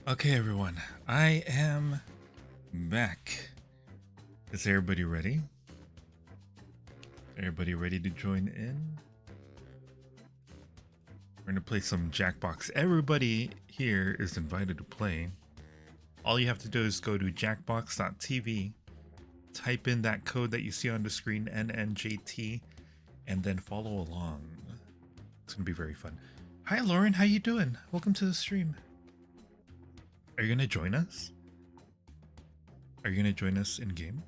Okay, everyone, I am back. Is everybody ready? Everybody ready to join in? We're gonna play some Jackbox. Everybody here is invited to play. All you have to do is go to jackbox.tv, type in that code that you see on the screen, NNJT, and then follow along. It's gonna be very fun. Hi Lauren, how you doing? Welcome to the stream. Are you gonna join us? Are you gonna join us in game?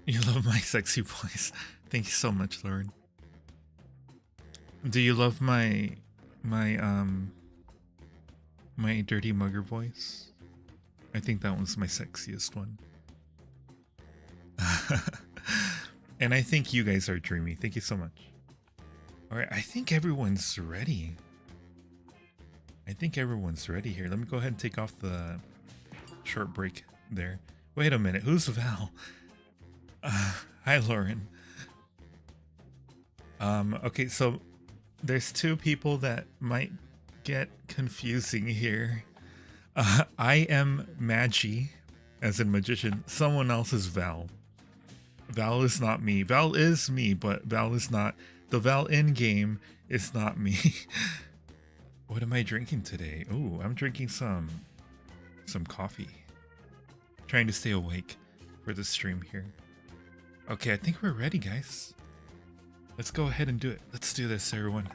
You love my sexy voice. Thank you so much, Lauren. Do you love my dirty mugger voice? I think that one's my sexiest one. And I think you guys are dreamy. Thank you so much. All right, I think everyone's ready. I think everyone's ready here. Let me go ahead and take off the short break there. Wait a minute, who's Val? Hi, Lauren. Okay, so there's two people that might get confusing here. I am Magi, as in magician. Someone else is Val. Val is not me. Val is me, but Val is not. The Val in game is not me. What am I drinking today? Oh, I'm drinking some coffee. Trying to stay awake for the stream here. Okay, I think we're ready, guys. Let's go ahead and do it. Let's do this, everyone.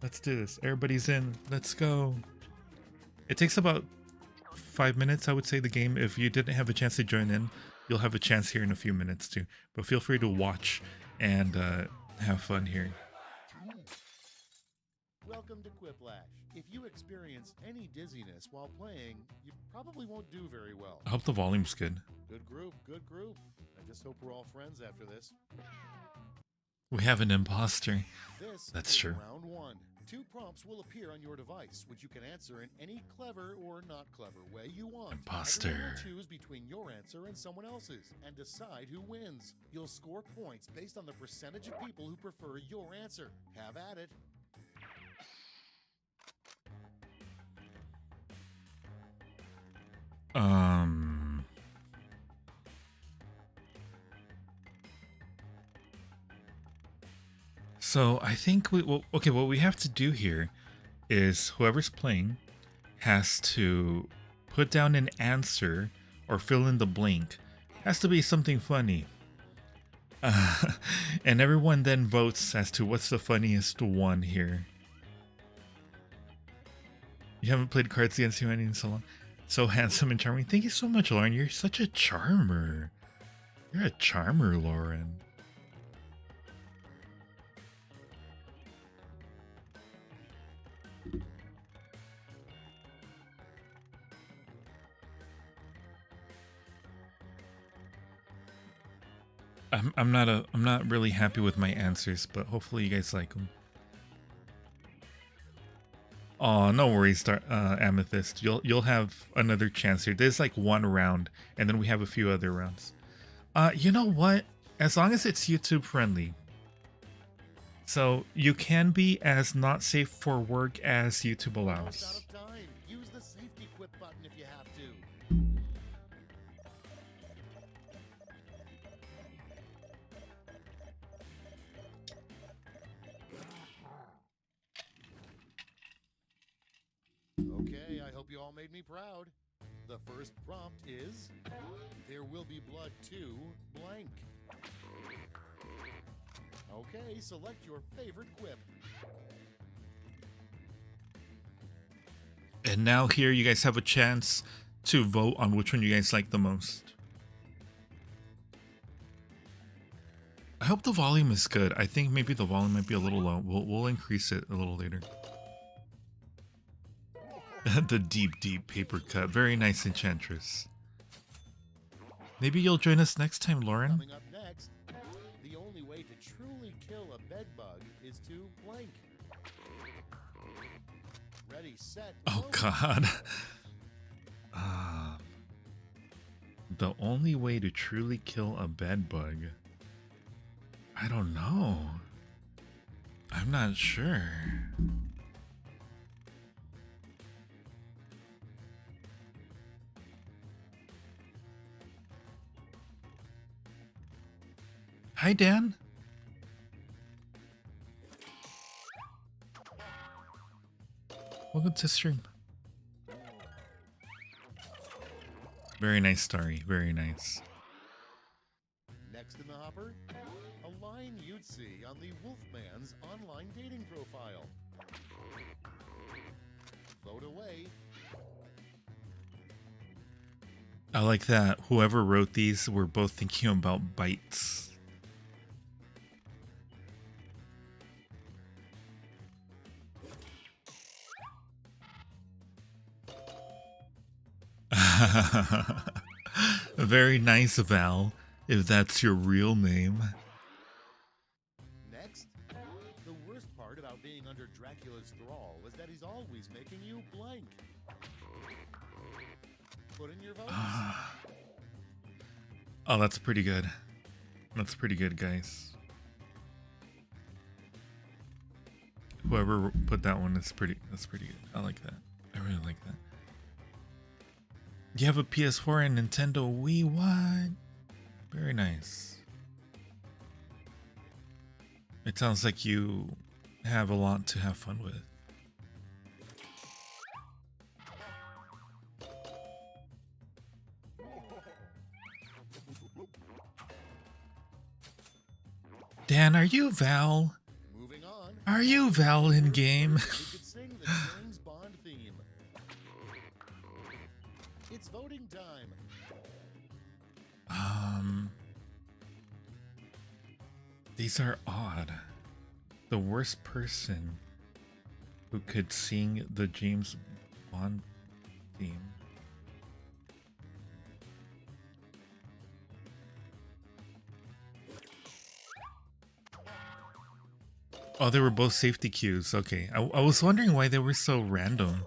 Let's do this. Everybody's in. Let's go. It takes about 5 minutes, I would say, the game. If you didn't have a chance to join in, you'll have a chance here in a few minutes too. But feel free to watch and have fun here. Welcome to Quiplash. If you experience any dizziness while playing, you probably won't do very well. I hope the volume's good. Good group, good group. I just hope we're all friends after this. We have an imposter. That's true. Round one. 2 prompts will appear on your device, which you can answer in any clever or not clever way you want. Imposter. Choose between your answer and someone else's and decide who wins. You'll score points based on the percentage of people who prefer your answer. Have at it. So I think okay, what we have to do here is whoever's playing has to put down an answer or fill in the blank. Has to be something funny. And everyone then votes as to what's the funniest one here. You haven't played Cards Against Humanity in so long. So handsome and charming. Thank you so much, Lauren. You're such a charmer. You're a charmer, Lauren. I'm not really happy with my answers, but hopefully you guys like them. Oh, no worries, Amethyst. You'll have another chance here. There's like 1 round, and then we have a few other rounds. You know what? As long as it's YouTube friendly. So you can be as not safe for work as YouTube allows. Out of time. Use the safety quit button if you have to. Okay, I hope you all made me proud. The first prompt is, there will be blood to blank. Okay, select your favorite quip. And now here you guys have a chance to vote on which one you guys like the most. I hope the volume is good. I think maybe the volume might be a little low. We'll increase it a little later. The deep paper cut. Very nice, Enchantress. Maybe you'll join us next time, Lauren. Coming up next, the only way to truly kill a bed bug is to blank. Ready, set, Oh God. The only way to truly kill a bed bug. I don't know. I'm not sure. Hi, Dan. Welcome to stream. Very nice, Starry. Very nice. Next in the hopper, a line you'd see on the Wolfman's online dating profile. Vote away. I like that whoever wrote these were both thinking about bites. Very nice, Val, if that's your real name. Next, the worst part about being under Dracula's thrall is that he's always making you blank. Put in your votes. Oh, that's pretty good. That's pretty good, guys. Whoever put that one is that's pretty good. I like that. I really like that. You have a PS4 and Nintendo Wii? What? Very nice. It sounds like you have a lot to have fun with. Dan, are you Val? Moving on. Are you Val in game? You could sing the James Bond theme. It's voting time. These are odd. The worst person who could sing the James Bond theme. Oh, they were both safety cues. Okay, I was wondering why they were so random.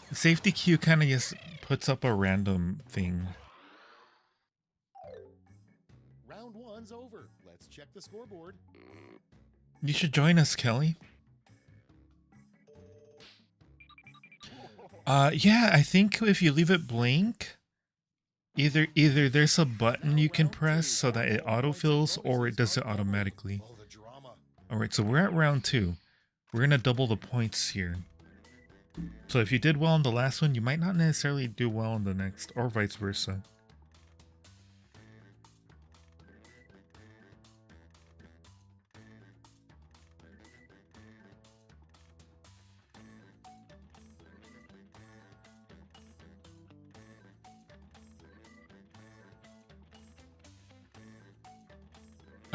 The safety cue kind of just puts up a random thing. Round one's over. Let's check the scoreboard. You should join us, Kelly. Yeah, I think if you leave it blank, either there's a button you can press so that it autofills, or it does it automatically. Alright, so we're at round 2. We're gonna double the points here. So if you did well in the last one, you might not necessarily do well in the next, or vice versa.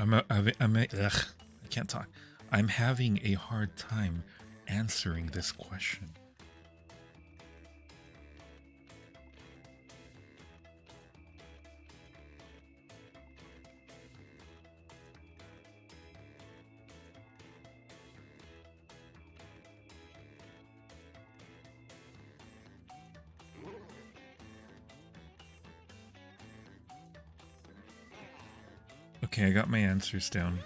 I can't talk. I'm having a hard time answering this question. Okay, I got my answers down.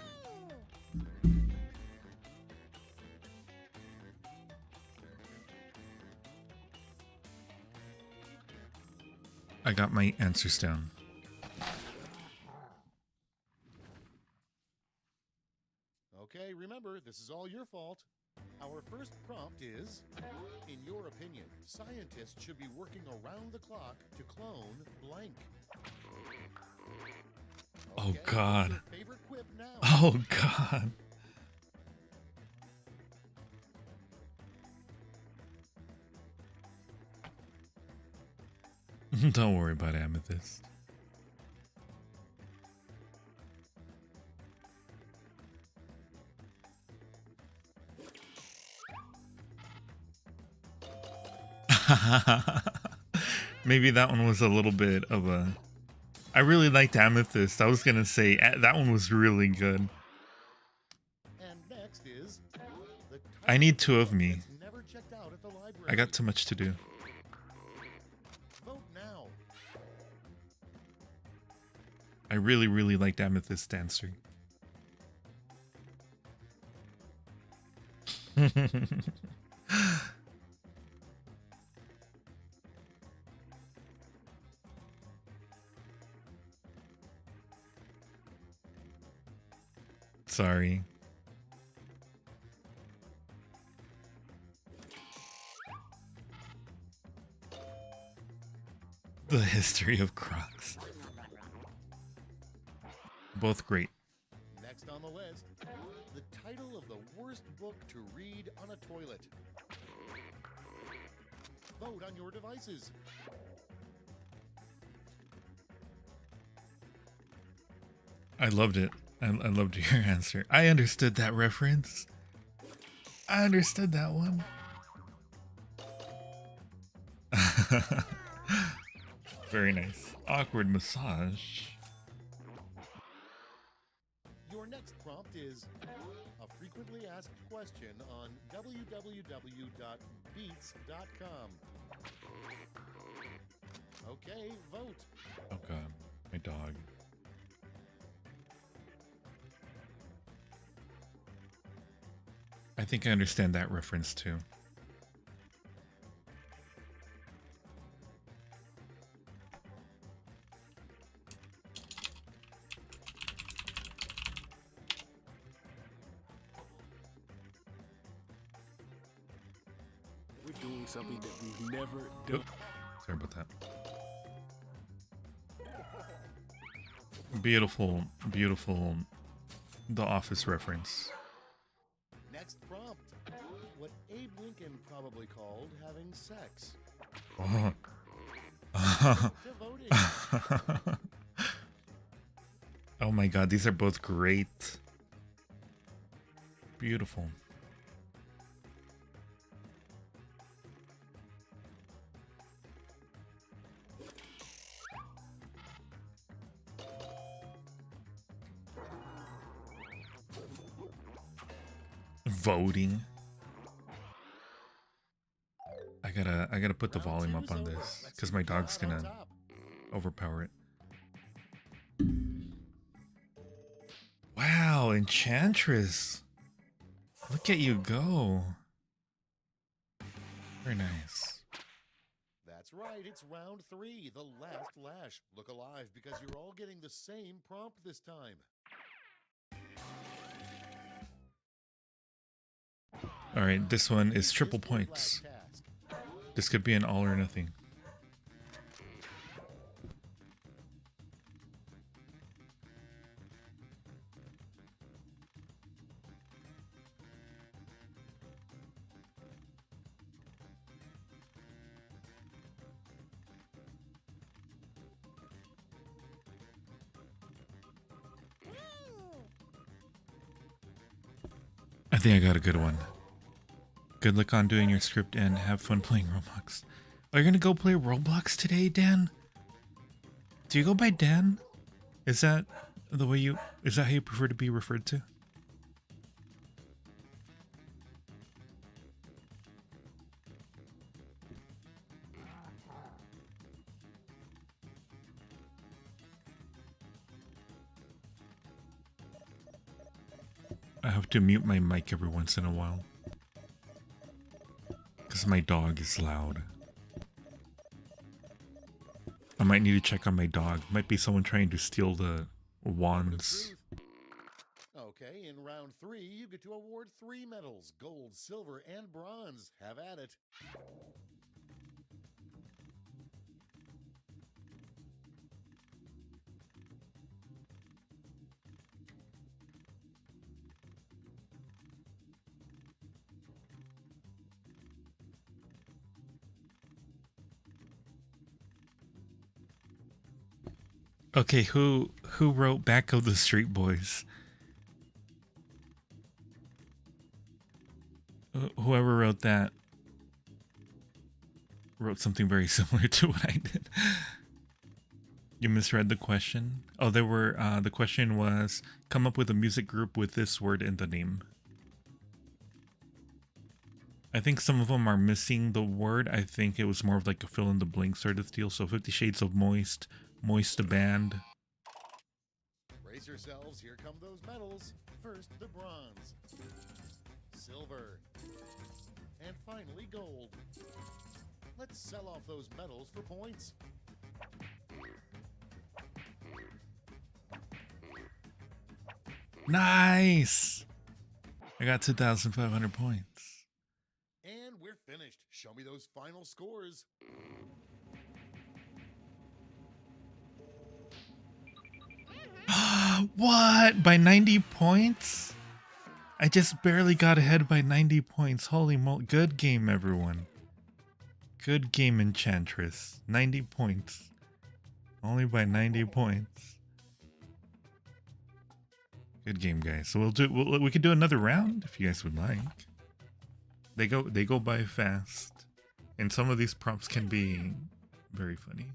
I got my answers down. Okay, remember, this is all your fault. Our first prompt is, in your opinion, scientists should be working around the clock to clone blank. Oh, Okay, God. what's your favorite quip now? Oh, God. Don't worry about Amethyst. Maybe that one was a little bit of a... I really liked Amethyst. I was gonna say that one was really good. And next is the I need 2 of me. that's never checked out at the library. I got too much to do. Vote now. I really, really liked Amethyst Dancer. Sorry. The history of Crocs. Both great. Next on the list, the title of the worst book to read on a toilet. Vote on your devices. I loved it. I loved your answer. I understood that reference. I understood that one. Very nice. Awkward massage. Your next prompt is a frequently asked question on www.beats.com. Okay, vote. Oh god, my dog. I think I understand that reference too. We're doing something that we've never done. Oop. Sorry about that. Beautiful, beautiful The Office reference. Next prompt. What Abe Lincoln probably called having sex. Oh. To voting. Oh my god, these are both great. Beautiful. Voting. I gotta put the volume up on this because my dog's gonna overpower it. Wow, Enchantress. Look at you go. Very nice. That's right, it's round 3, the last lash. Look alive because you're all getting the same prompt this time. All right, this one is triple points. This could be an all or nothing. I think I got a good one. Good luck on doing your script and have fun playing Roblox. Are you gonna go play Roblox today, Dan? Do you go by Dan? Is that the way you, is that how you prefer to be referred to? I have to mute my mic every once in a while. Because my dog is loud. I might need to check on my dog. Might be someone trying to steal the wands. Okay, in round 3, you get to award 3 medals, gold, silver, and bronze. Have at it. Okay, who wrote Back of the Street Boys? Whoever wrote that wrote something very similar to what I did. You misread the question. Oh, there were the question was come up with a music group with this word in the name. I think some of them are missing the word. I think it was more of like a fill in the blank sort of deal. So 50 Shades of Moist, Moist Band. Brace yourselves, here come those medals. First, the bronze, silver, and finally gold. Let's sell off those medals for points. Nice! I got 2,500 points. And we're finished. Show me those final scores. What? By 90 points? I just barely got ahead by 90 points. Holy moly. Good game, everyone. Good game, Enchantress. 90 points. Only by 90 points. Good game, guys. So we could do another round if you guys would like. They go by fast. And some of these prompts can be very funny.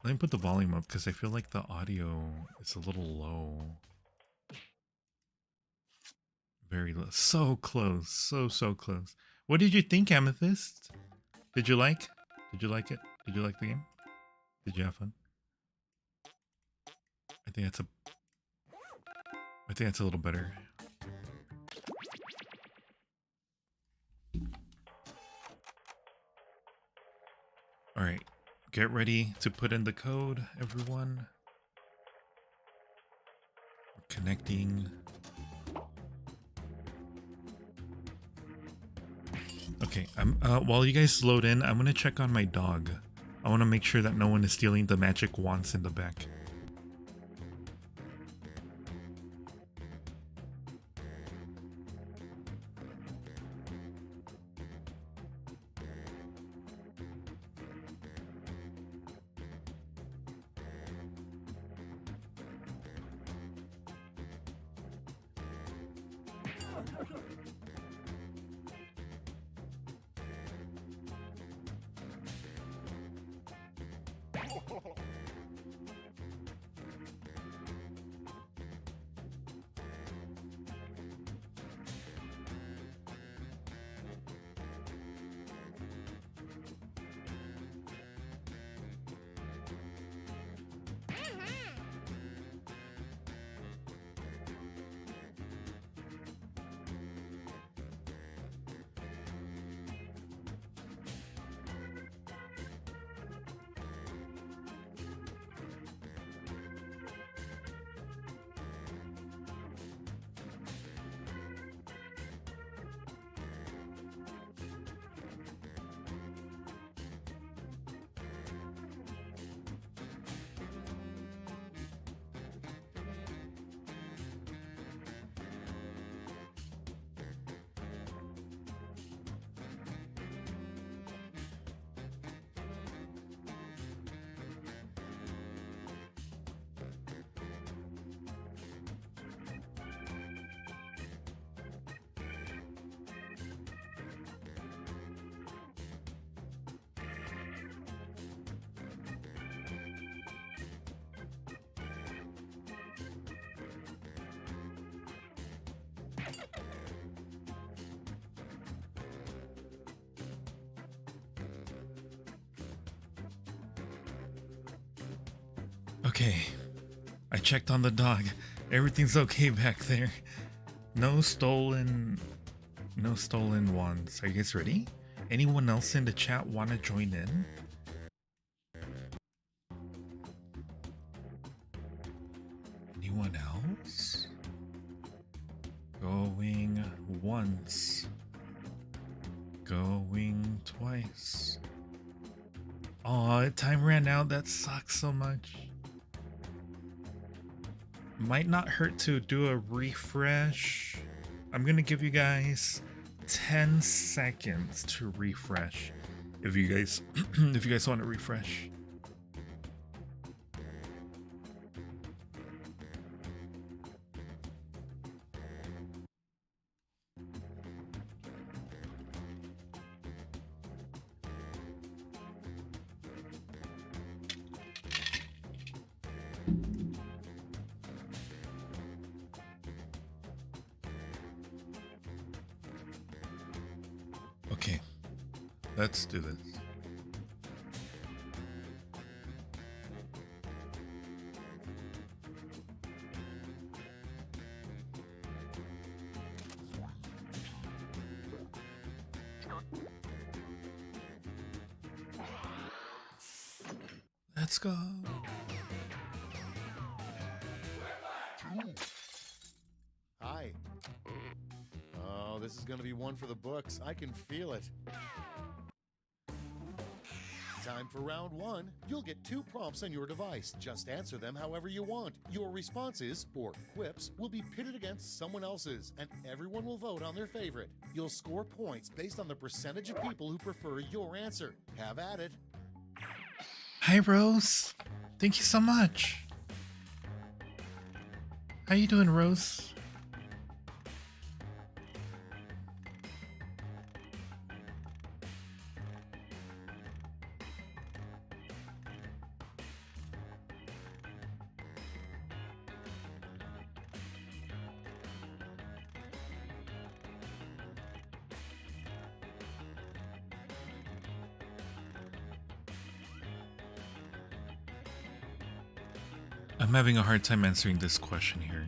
Let me put the volume up because I feel like the audio is a little low. Very low. So close. So close. What did you think, Amethyst? Did you like? Did you like it? Did you like the game? Did you have fun? I think that's a little better. All right. Get ready to put in the code, everyone. We're connecting. Okay, while you guys load in, I'm gonna check on my dog. I want to make sure that no one is stealing the magic wands in the back. Okay, I checked on the dog. Everything's okay back there. No stolen wands. Are you guys ready? Anyone else in the chat want to join in? Anyone else? Going once. Going twice. Oh, time ran out. That sucks so much. Might not hurt to do a refresh. I'm gonna give you guys 10 seconds to refresh if you guys want to refresh. Okay, let's do this. Let's go. This is going to be one for the books. I can feel it. Time for round one. You'll get 2 prompts on your device. Just answer them however you want. Your responses, or quips, will be pitted against someone else's, and everyone will vote on their favorite. You'll score points based on the percentage of people who prefer your answer. Have at it. Hi, Rose. Thank you so much. How you doing, Rose? I'm having a hard time answering this question here.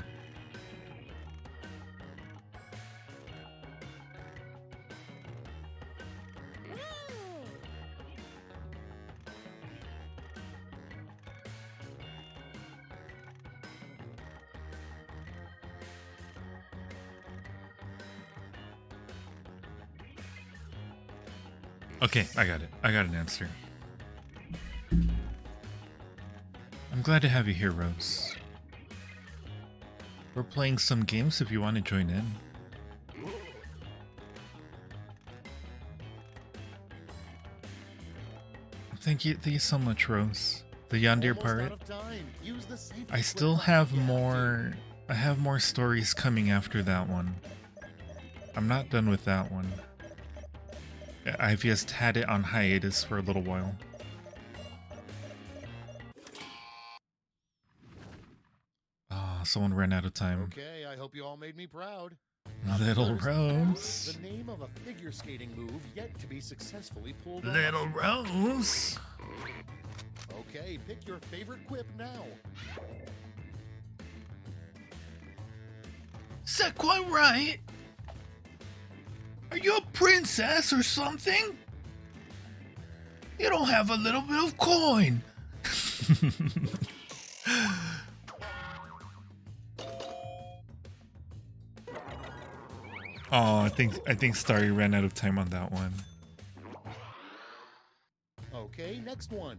Okay, I got it. I got an answer. I'm glad to have you here, Rose. We're playing some games if you want to join in. Thank you so much, Rose. The Yondir Pirate. I still have more. I have more stories coming after that one. I'm not done with that one. I've just had it on hiatus for a little while. Someone ran out of time. Okay, I hope you all made me proud. Little Rose. The name of a figure skating move yet to be successfully pulled off. Little Rose. Okay, pick your favorite quip now. Is that quite right? Are you a princess or something? You don't have a little bit of coin. Oh, I think Starry ran out of time on that one. Okay, next one.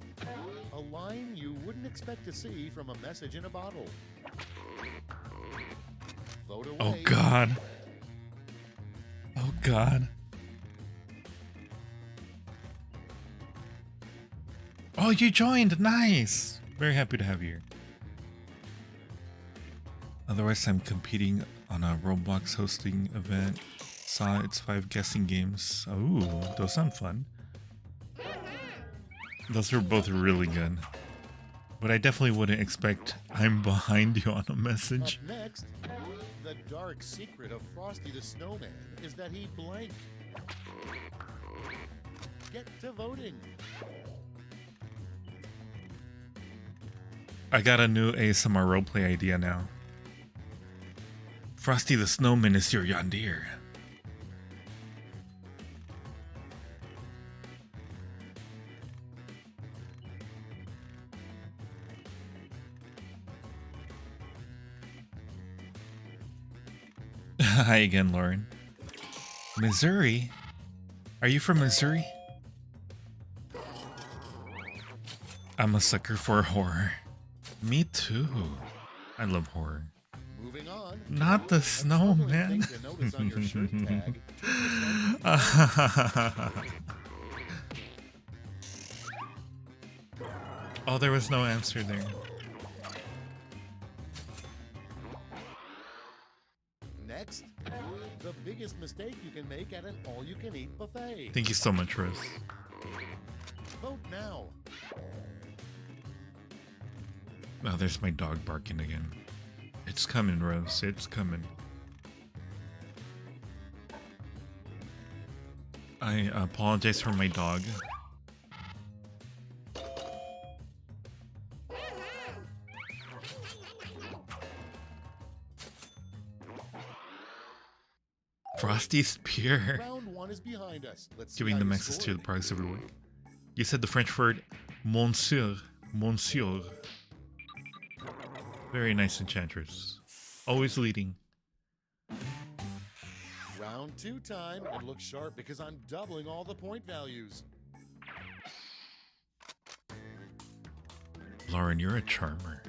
A line you wouldn't expect to see from a message in a bottle. Vote away. Oh God. Oh God. Oh, you joined. Nice. Very happy to have you here. Otherwise, I'm competing on a Roblox hosting event. Saw it's 5 guessing games. Oh, those sound fun. Those were both really good. But I definitely wouldn't expect I'm behind you on a message. Up next, the dark secret of Frosty the Snowman is that he blank. Get to voting. I got a new ASMR roleplay idea now. Frosty the Snowman is your Yondir. Hi again, Lauren. Missouri? Are you from Missouri? I'm a sucker for horror. Me too. I love horror. Moving on. Not the snowman. Oh, there was no answer there. Next, the biggest mistake you can make at an all-you-can-eat buffet. Thank you so much, Rose. Vote now. Oh, there's my dog barking again. It's coming, Rose. It's coming. I apologize for my dog. Frosty's pure. Round one is behind us. Let's see Giving how them you access to scored. the products everywhere. You said the French word monsieur. Monsieur. Very nice enchantress. Always leading. Round Round 2 time, and look sharp because I'm doubling all the point values. Lauren, you're a charmer.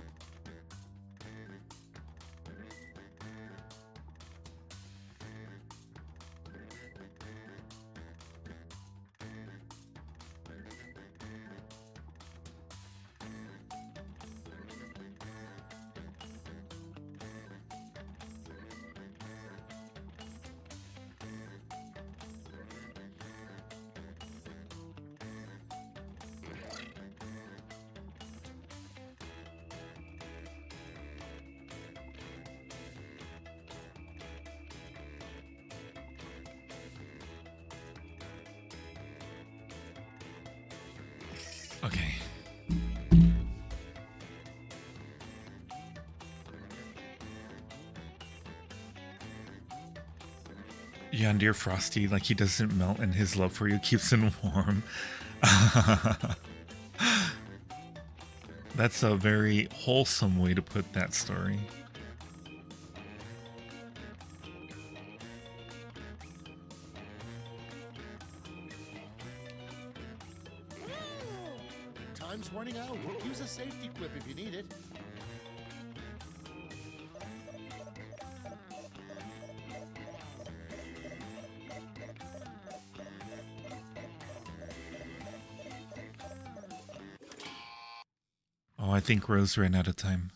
Okay. Yeah, and dear Frosty, like he doesn't melt and his love for you keeps him warm. That's a very wholesome way to put that story. Time's running out. Use a safety quip if you need it. Oh, I think Rose ran out of time.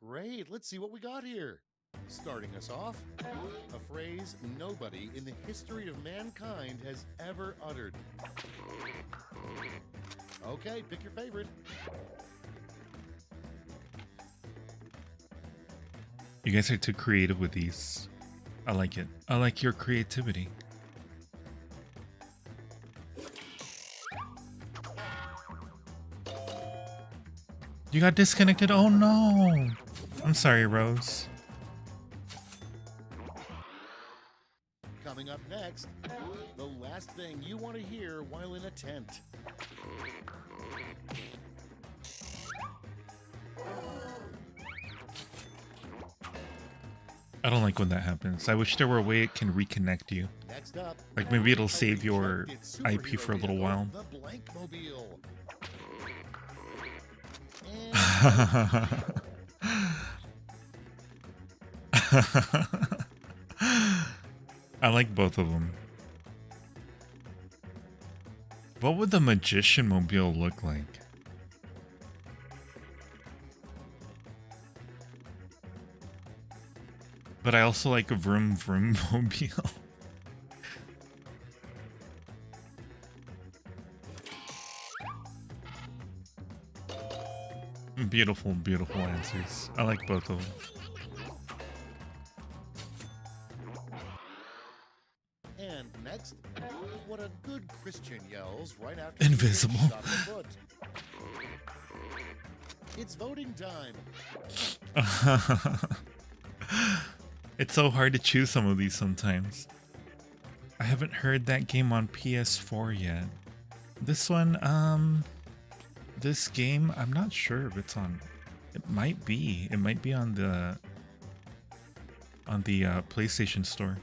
Great, let's see what we got here. Starting us off, a phrase nobody in the history of mankind has ever uttered. Okay, pick your favorite. You guys are too creative with these. I like it. I like your creativity. You got disconnected? Oh no! I'm sorry, Rose. Coming up next, the last thing you want to hear while in a tent. I don't like when that happens. I wish there were a way it can reconnect you. Next up, Like maybe it'll save your IP for a little while. The Blankmobile. I like both of them. What would the Magician Mobile look like? But I also like a Vroom Vroom Mobile. Beautiful, beautiful answers. I like both of them. And next, what a good Christian yells right after Invisible. he gets shot in the foot. It's voting time. It's so hard to choose some of these sometimes. I haven't heard that game on PS4 yet. This one, this game, I'm not sure if it's on. It might be. It might be on the PlayStation Store.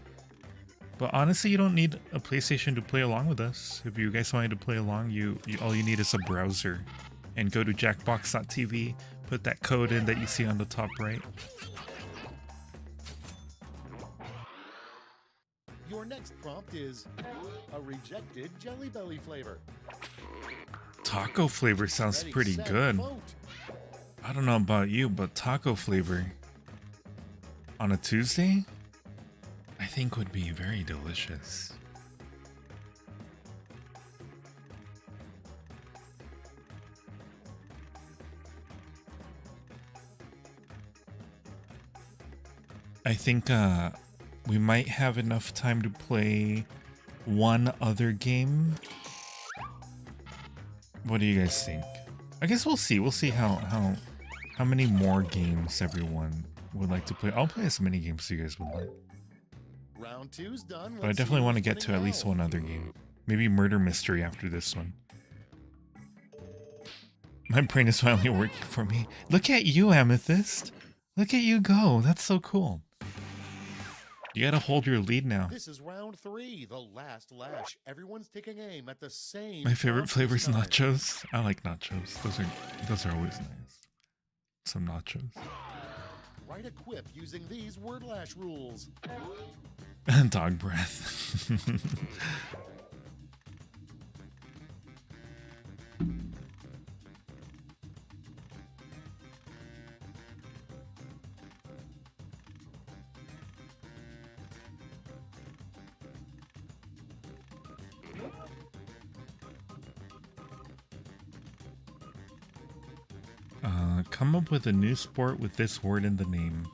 But honestly, you don't need a PlayStation to play along with us. If you guys wanted to play along, you all you need is a browser, and go to jackbox.tv. Put that code in that you see on the top right. Your next prompt is a rejected Jelly Belly flavor. Taco flavor sounds Ready, pretty set, good. vote. I don't know about you, but taco flavor on a Tuesday, I think would be very delicious. I think we might have enough time to play one other game. What do you guys think? I guess we'll see. We'll see how many more games everyone would like to play. I'll play as many games as you guys would like. Round 2's done. But I Let's see definitely want to who's get to winning at least now. one other game. Maybe Murder Mystery after this one. My brain is finally working for me. Look at you, Amethyst. Look at you go. That's so cool. You gotta hold your lead now. This is round 3, the last lash. Everyone's taking aim at the same. My favorite box flavor this is time. nachos. I like nachos. Those are always nice. Some nachos. Write a quip using these word lash rules. Dog breath. Come up with a new sport with this word in the name.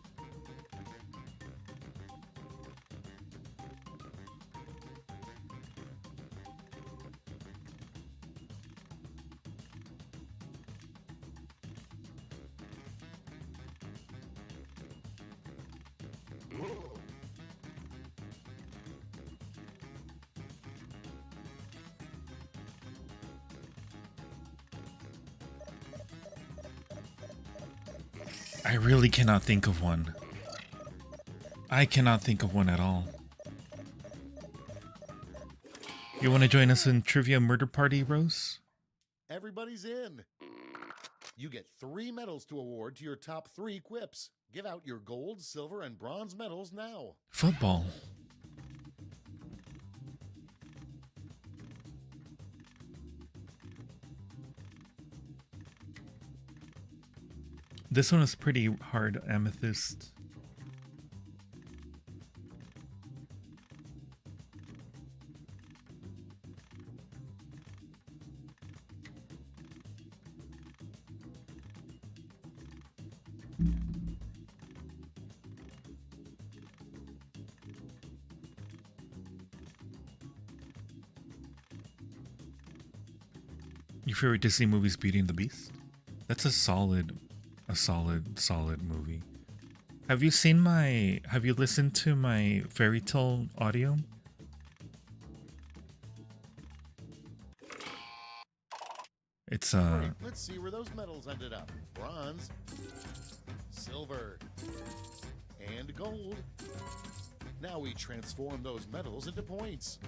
I really cannot think of one. I cannot think of one at all. You want to join us in Trivia Murder Party, Rose? Everybody's in. You get 3 medals to award to your top 3 quips. Give out your gold, silver, and bronze medals now. Football. This one is pretty hard, Amethyst. Your favorite Disney movie is Beauty and the Beast? That's a solid movie. Have you listened to my fairy tale audio? It's All right, let's see where those medals ended up. Bronze, silver, and gold. Now we transform those medals into points.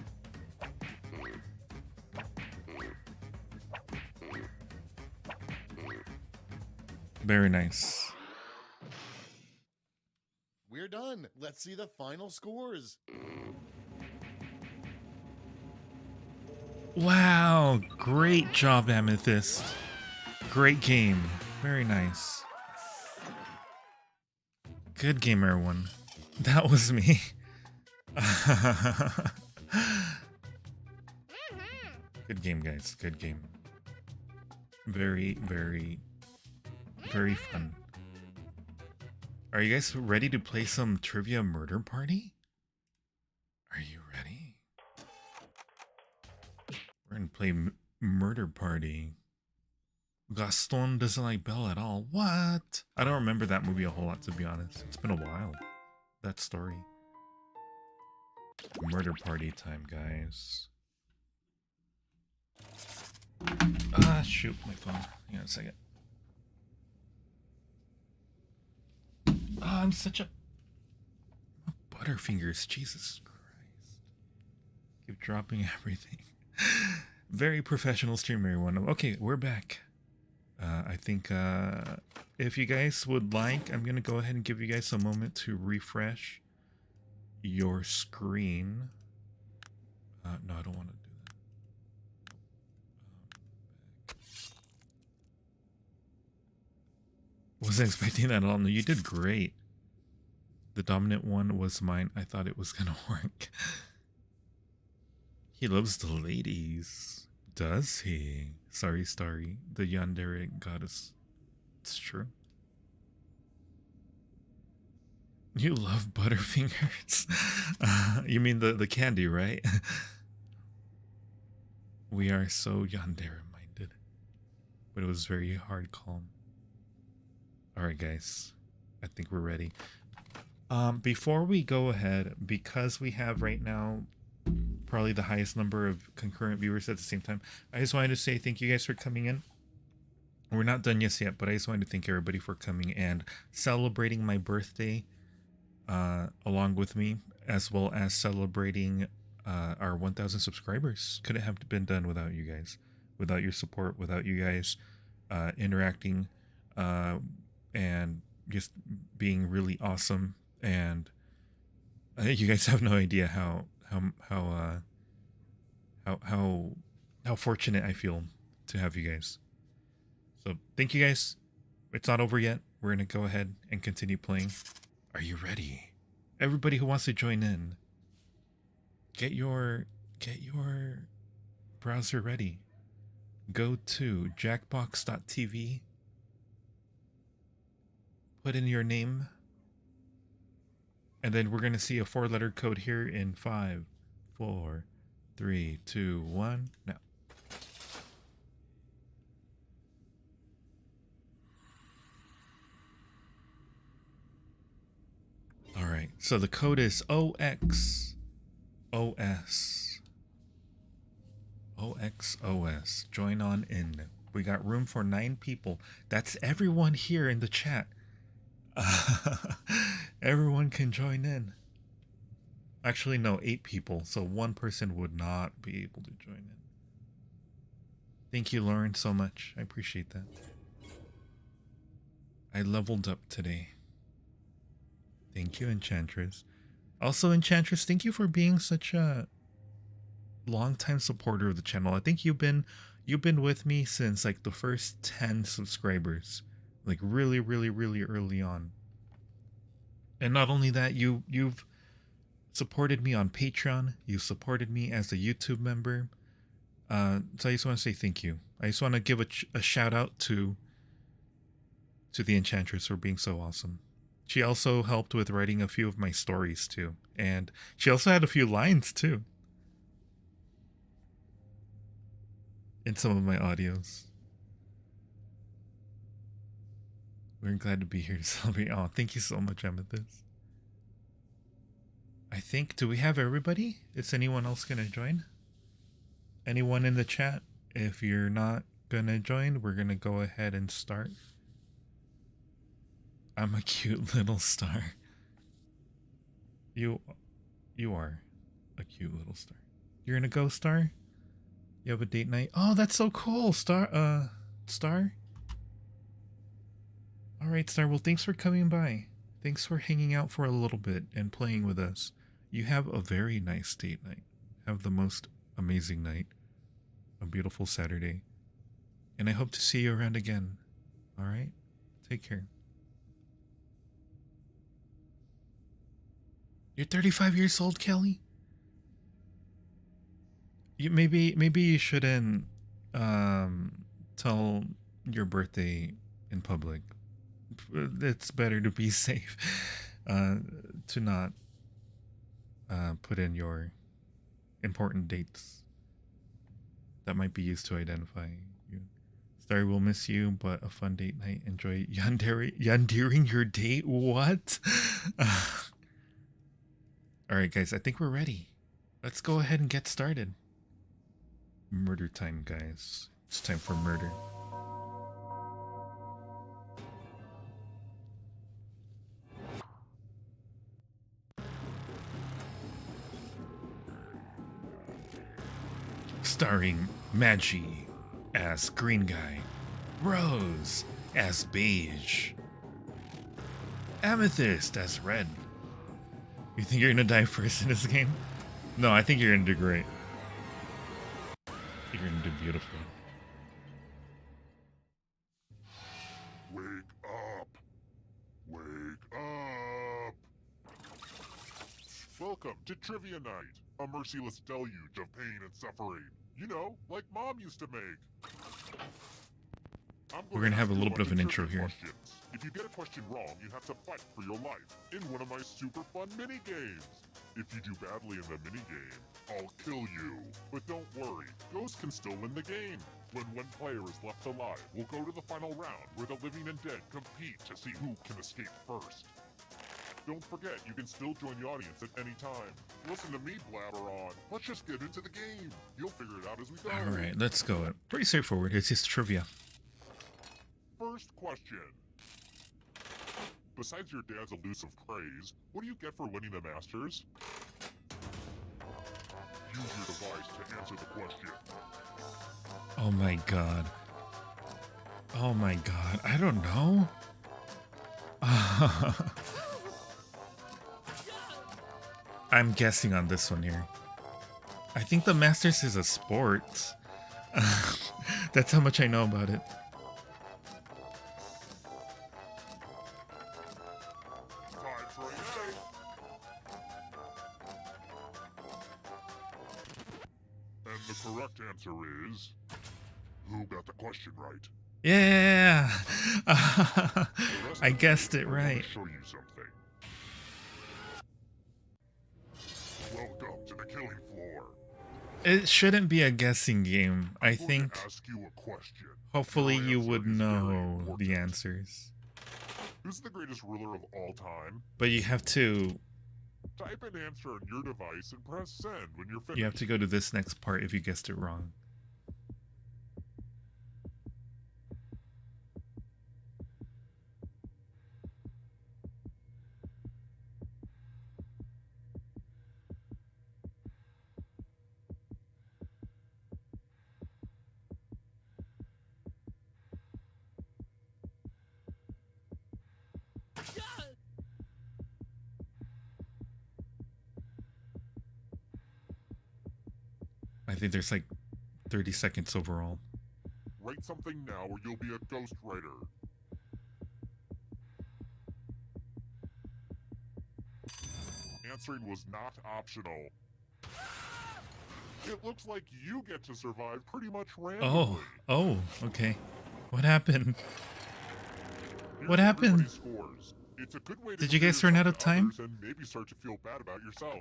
very nice. We're done. Let's see the final scores. Wow, great job, Amethyst. Great game. Very nice. Good game, everyone. That was me. Good game, guys. Good game. Very, very, very fun. Are you guys ready to play some Trivia Murder Party? Are you ready? We're gonna play Murder Party. Gaston doesn't like Belle at all. What? I don't remember that movie a whole lot, to be honest. It's been a while. That story. Murder Party time, guys. Ah, shoot, my phone. Hang on a second. Oh, I'm such a... Butterfingers, Jesus Christ. Keep dropping everything. Very professional stream, everyone. Okay, we're back. I think if you guys would like, I'm going to go ahead and give you guys a moment to refresh your screen. No, I don't want to do that. Wasn't expecting that at all. No, you did great. The dominant one was mine. I thought it was going to work. He loves the ladies. Does he? Sorry, Starry. The yandere goddess. It's true. You love Butterfingers. You mean the candy, right? We are so yandere minded. But it was very hard calm. Alright, guys. I think we're ready. Before we go ahead, because we have right now probably the highest number of concurrent viewers at the same time, I just wanted to say thank you guys for coming in. We're not done yet, but I just wanted to thank everybody for coming and celebrating my birthday along with me, as well as celebrating our 1,000 subscribers. Couldn't have been done without you guys, without your support, without you guys interacting and just being really awesome. And I think you guys have no idea how fortunate I feel to have you guys. So thank you guys. It's not over yet. We're gonna go ahead and continue playing. Are you ready? Everybody who wants to join in, get your browser ready. Go to jackbox.tv. Put in your name. And then we're gonna see a 4-letter code here in 5, 4, 3, 2, 1, now. All right, so the code is OXOS. OXOS. Join on in. We got room for 9 people. That's everyone here in the chat. Everyone can join in. Actually, no, 8 people. So 1 person would not be able to join in. Thank you, Lauren, so much. I appreciate that. I leveled up today. Thank you, Enchantress. Also, Enchantress, thank you for being such a long-time supporter of the channel. I think you've been with me since like the first 10 subscribers, like really early on. And not only that, you've supported me on Patreon. You supported me as a YouTube member. So I just want to say thank you. I just want to give a shout out to the Enchantress for being so awesome. She also helped with writing a few of my stories too. And she also had a few lines too in some of my audios. We're glad to be here to celebrate. Oh, thank you so much, Amethyst. I think, do we have everybody? Is anyone else going to join? Anyone in the chat? If you're not going to join, we're going to go ahead and start. I'm a cute little star. You are a cute little star. You're gonna go, Star? You have a date night? Oh, that's so cool, Star. Star? Alright, Star. Well, thanks for coming by. Thanks for hanging out for a little bit and playing with us. You have a very nice date night. Have the most amazing night. A beautiful Saturday. And I hope to see you around again. Alright? Take care. You're 35 years old, Kelly? Maybe you shouldn't tell your birthday in public. It's better to be safe. To not put in your important dates that might be used to identify you. Sorry, we'll miss you, but a fun date night. Enjoy yandering your date. What? Alright guys, I think we're ready. Let's go ahead and get started. Murder time, guys. It's time for murder. Starring Magi as green guy, Rose as beige, Amethyst as red. You think you're gonna die first in this game? No, I think you're gonna do great. You're gonna do beautifully. Wake up! Wake up! Welcome to Trivia Night, a merciless deluge of pain and suffering. You know, like Mom used to make. We're gonna have a little bit of an intro here. Questions. If you get a question wrong, you have to fight for your life in one of my super fun mini games. If you do badly in the mini game, I'll kill you. But don't worry, Ghost can still win the game. When one player is left alive, we'll go to the final round where the living and dead compete to see who can escape first. Don't forget, you can still join the audience at any time. Listen to me blabber on. Let's just get into the game. You'll figure it out as we go. Alright, let's go. Pretty straightforward. It's just trivia. First question. Besides your dad's elusive praise, what do you get for winning the Masters? Use your device to answer the question. Oh my god. Oh my god. I don't know. I'm guessing on this one here. I think the Masters is a sport. That's how much I know about it. Time's running out. And the correct answer is... Who got the question right? Yeah. The rest I of guessed you, it I wanna right. show you something. Welcome to the killing floor. It shouldn't be a guessing game. I I'm going think to ask you a question. hopefully Your you answer would is very know the important. answers. Who's the greatest ruler of all time? But you have to Type an answer on your device and press send when you're finished. you have to go to this next part if you guessed it wrong. I think there's like 30 seconds overall. Write something now or you'll be a ghostwriter. Answering was not optional. It looks like you get to survive pretty much randomly. Oh, okay. What happened? Here's What happened? everybody's scores. It's a good way to Did you compare guys run out of yourself to time? others and maybe start to feel bad about yourself.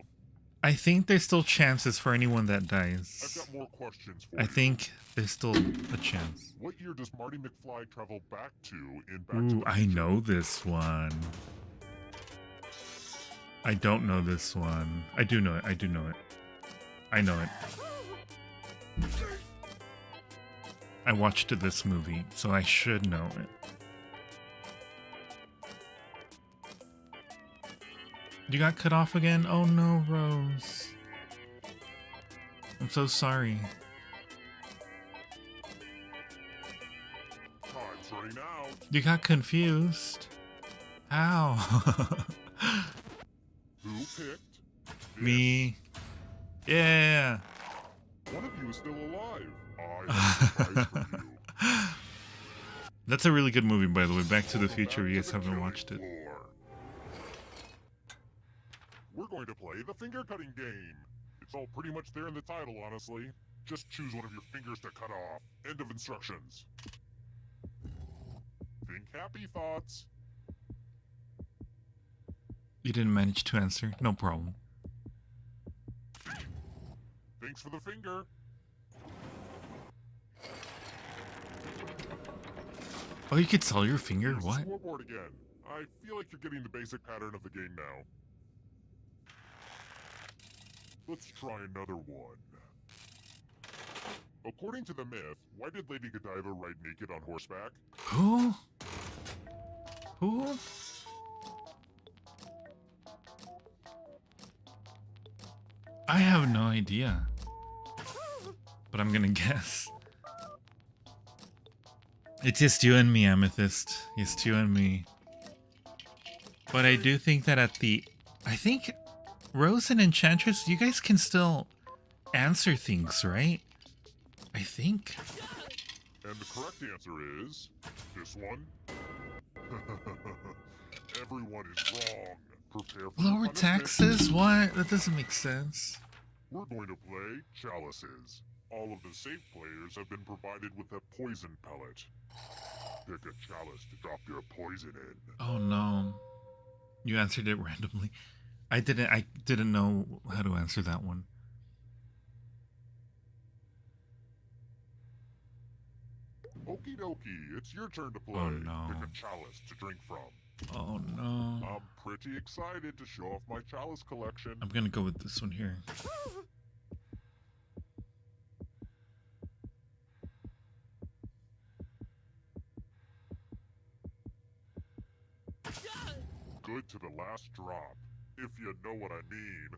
I think there's still chances for anyone that I've dies. got more questions for I you. think there's still a chance. What year does Marty McFly travel back to in Back to Ooh, the I Future? know this one. I don't know this one. I do know it. I do know it. I know it. I watched this movie, so I should know it. You got cut off again? Oh no, Rose. I'm so sorry. Time's running out. You got confused. How? Who picked? this? Me. Yeah. One of you is still alive. I have a surprise for you. That's a really good movie, by the way. Back to the Welcome Future. back You to guys the haven't killing watched it. floor. We're going to play the finger cutting game. It's all pretty much there in the title, honestly. Just choose one of your fingers to cut off. End of instructions. Think happy thoughts. You didn't manage to answer. No problem. Thanks for the finger. Oh, you could sell your finger? Here's the What? scoreboard again. I feel like you're getting the basic pattern of the game now. Let's try another one. According to the myth, why did Lady Godiva ride naked on horseback? Who? Who? I have no idea. But I'm gonna guess. It's just you and me, Amethyst. Just you and me. But I do think that I think Rose and Enchantress, you guys can still answer things, right? I think. And the correct answer is this one. Everyone is wrong. Prepare for the Lower punishment. taxes? What? That doesn't make sense. We're going to play chalices. All of the safe players have been provided with a poison pellet. Pick a chalice to drop your poison in. Oh no. You answered it randomly. I didn't know how to answer that one. Okie dokie, it's your turn to play. Oh, no. Pick a chalice to drink from. Oh no. I'm pretty excited to show off my chalice collection. I'm gonna go with this one here. good to the last drop, if you know what I mean.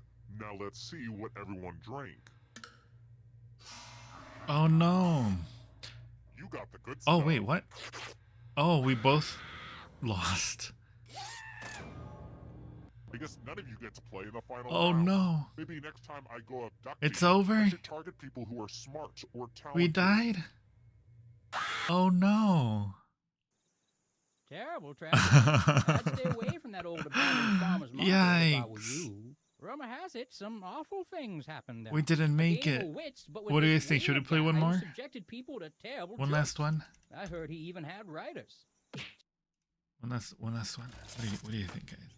Now let's see what everyone drank. Oh no. You got the good stuff. Oh wait, what? Oh, we both lost. I guess none of you get to play in the final Oh round. no. Maybe next time I go abducting, It's over? I should target people who are smart or talented. We died? Oh no. Terrible tragedy. I'd stay away from that old abandoned farmer's market if I were Yikes. you. Rumor has it, some awful things happened there. We didn't make A game it. of wits, but with What do you this think? Should we weird play one guy who more? Subjected people to terrible One jokes. last one? I heard he even had writers. One last one. What do you think, guys?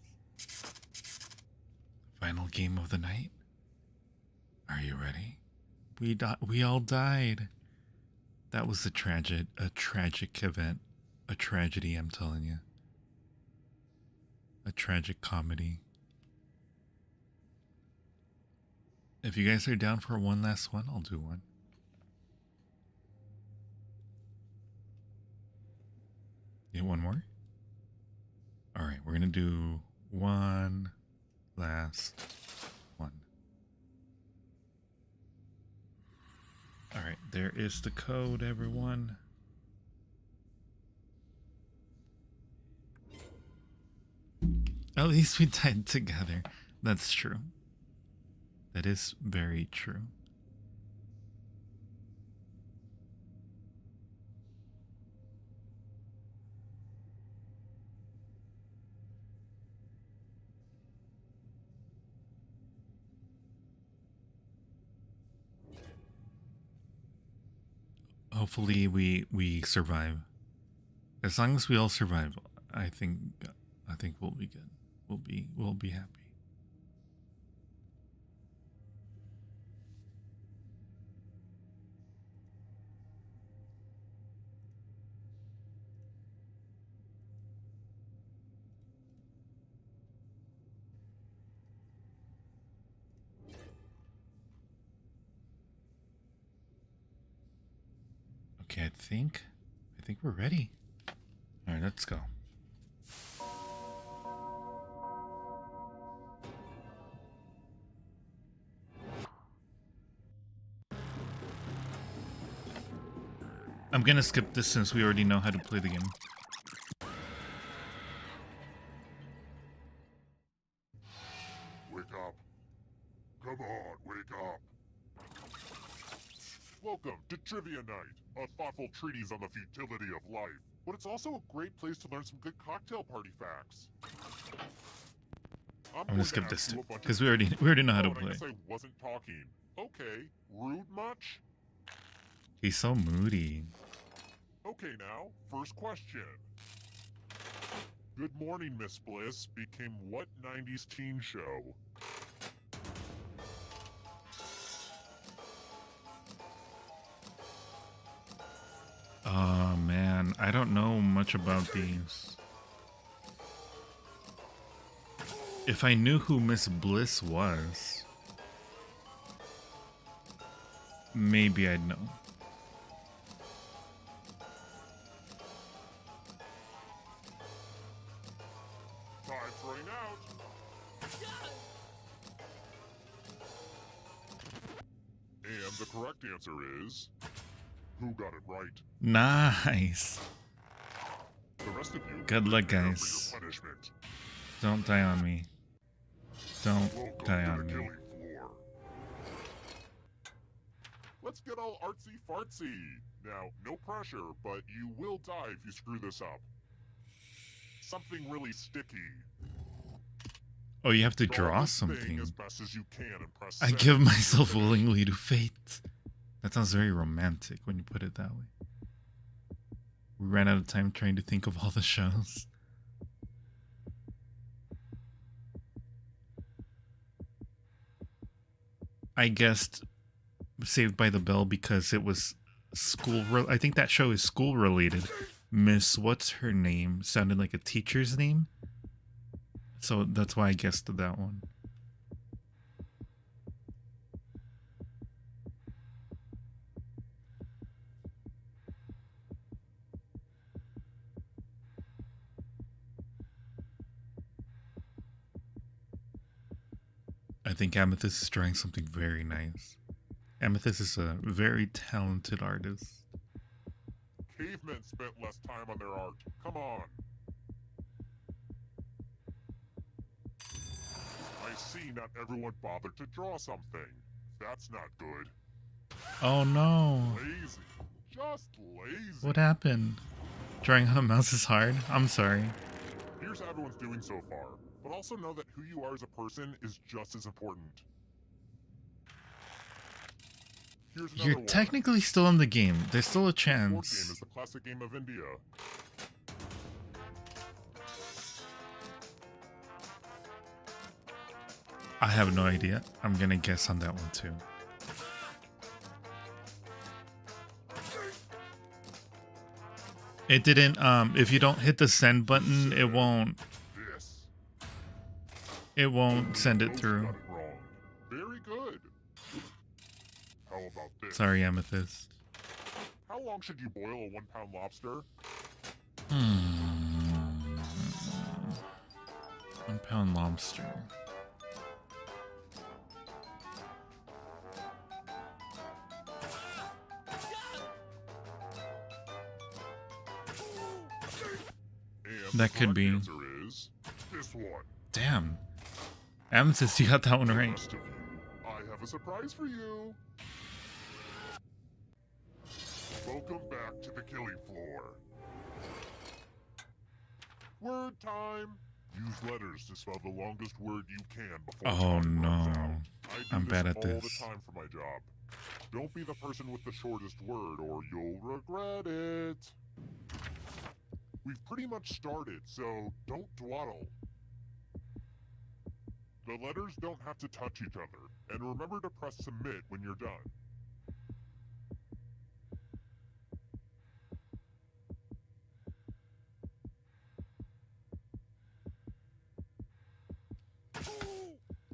Final game of the night? Are you ready? We all died. That was a tragic event. A tragedy, I'm telling you. A tragic comedy. If you guys are down for one last one, I'll do one. You want one more? Alright, we're gonna do one last one. Alright, there is the code, everyone. At least we died together. That's true. That is very true. Hopefully we survive. As long as we all survive, I think we'll be good. We'll be happy. Okay, I think we're ready. All right, let's go. I'm gonna skip this since we already know how to play the game. Wake up. Come on, wake up. Welcome to Trivia Night, a thoughtful treatise on the futility of life. But it's also a great place to learn some good cocktail party facts. I'm gonna skip this too, because we already know how to play. I guess I wasn't talking. Okay, rude much? He's so moody. Okay now, first question. Good Morning, Miss Bliss became what 90s teen show? Oh man, I don't know much about these. If I knew who Miss Bliss was, maybe I'd know. Time's running out. And the correct answer is... Who got it right? Nice. The rest of you... Good luck, prepare guys. for your punishment. Don't die on me. Don't Welcome die to on the me. killing floor. Let's get all artsy-fartsy. Now, no pressure, but you will die if you screw this up. Something really sticky. Oh, you have to Draw draw this thing something. as best as you can and press I send. give myself willingly to fate. That sounds very romantic when you put it that way. We ran out of time trying to think of all the shows. I guessed Saved by the Bell because it was I think that show is school related. Miss, what's her name? Sounded like a teacher's name. So that's why I guessed that one. I think Amethyst is drawing something very nice. Amethyst is a very talented artist. Cavemen spent less time on their art. Come on. I see not everyone bothered to draw something. That's not good. Oh no. Lazy. Just lazy. What happened? Drawing on a mouse is hard? I'm sorry. Here's how everyone's doing so far. But also know that who you are as a person is just as important. Here's another You're one. technically still in the game. There's still a This board game chance. is the classic game of India. I have no idea. I'm gonna guess on that one too. It didn't, if you don't hit the send button, it won't This. send it Ghost through. got it wrong. Very good. How about this? Sorry, Amethyst. How long should you boil a 1-pound lobster? 1 pound lobster. And That the could correct be. answer is this one. Damn. Amethyst, you got that one The right. rest of you, I have a surprise for you. Welcome back to the killing floor. Word time. Use letters to spell the longest word you can before Oh time runs no. out. I do I'm this bad at all this. the time for my job. Don't be the person with the shortest word or you'll regret it. We've pretty much started, so don't dawdle. The letters don't have to touch each other, and remember to press submit when you're done.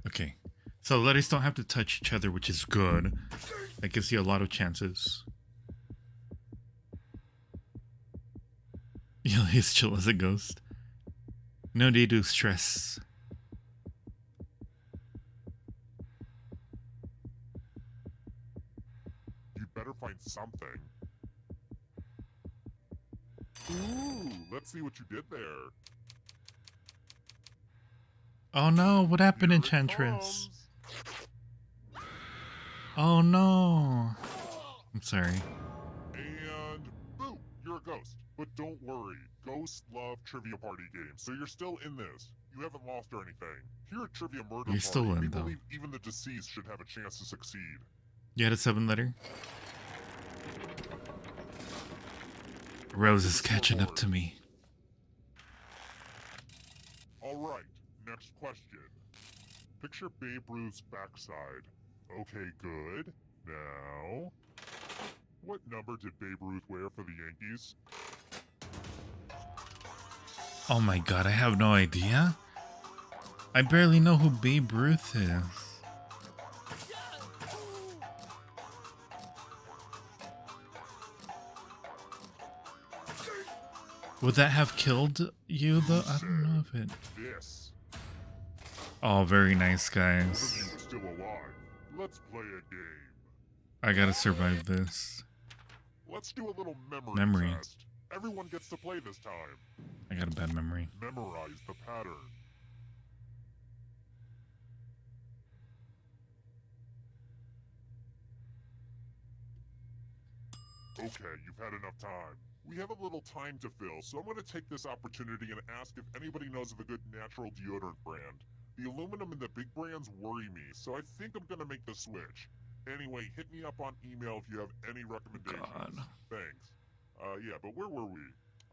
Okay. So the letters don't have to touch each other, which is good. That gives you a lot of chances. You'll he's chill as a ghost. No need to stress. You better find something. Ooh, let's see what you did there. Oh no, what happened, Here it Enchantress? comes. Oh no. I'm sorry. And boom, you're a ghost. But don't worry, ghosts love trivia party games, so you're still in this. You haven't lost or anything. Here at Trivia Murder You're Party, still in, we though. believe even the deceased should have a chance to succeed. You had a 7-letter? Rose is catching up to me. Alright, next question. Picture Babe Ruth's backside. Okay, good. Now, what number did Babe Ruth wear for the Yankees? Oh my god, I have no idea. I barely know who Babe Ruth is. Would that have killed you though? I don't know if it... This. Oh, very nice, Both of you guys. are still alive. Let's play a game. I gotta survive this. Let's do a little Memory. test. Everyone gets to play this time. I got a bad memory. Memorize the pattern. Okay, you've had enough time. We have a little time to fill, so I'm going to take this opportunity and ask if anybody knows of a good natural deodorant brand. The aluminum in the big brands worry me, so I think I'm going to make the switch. Anyway, hit me up on email if you have any recommendations. God. Thanks. Yeah, but where were we?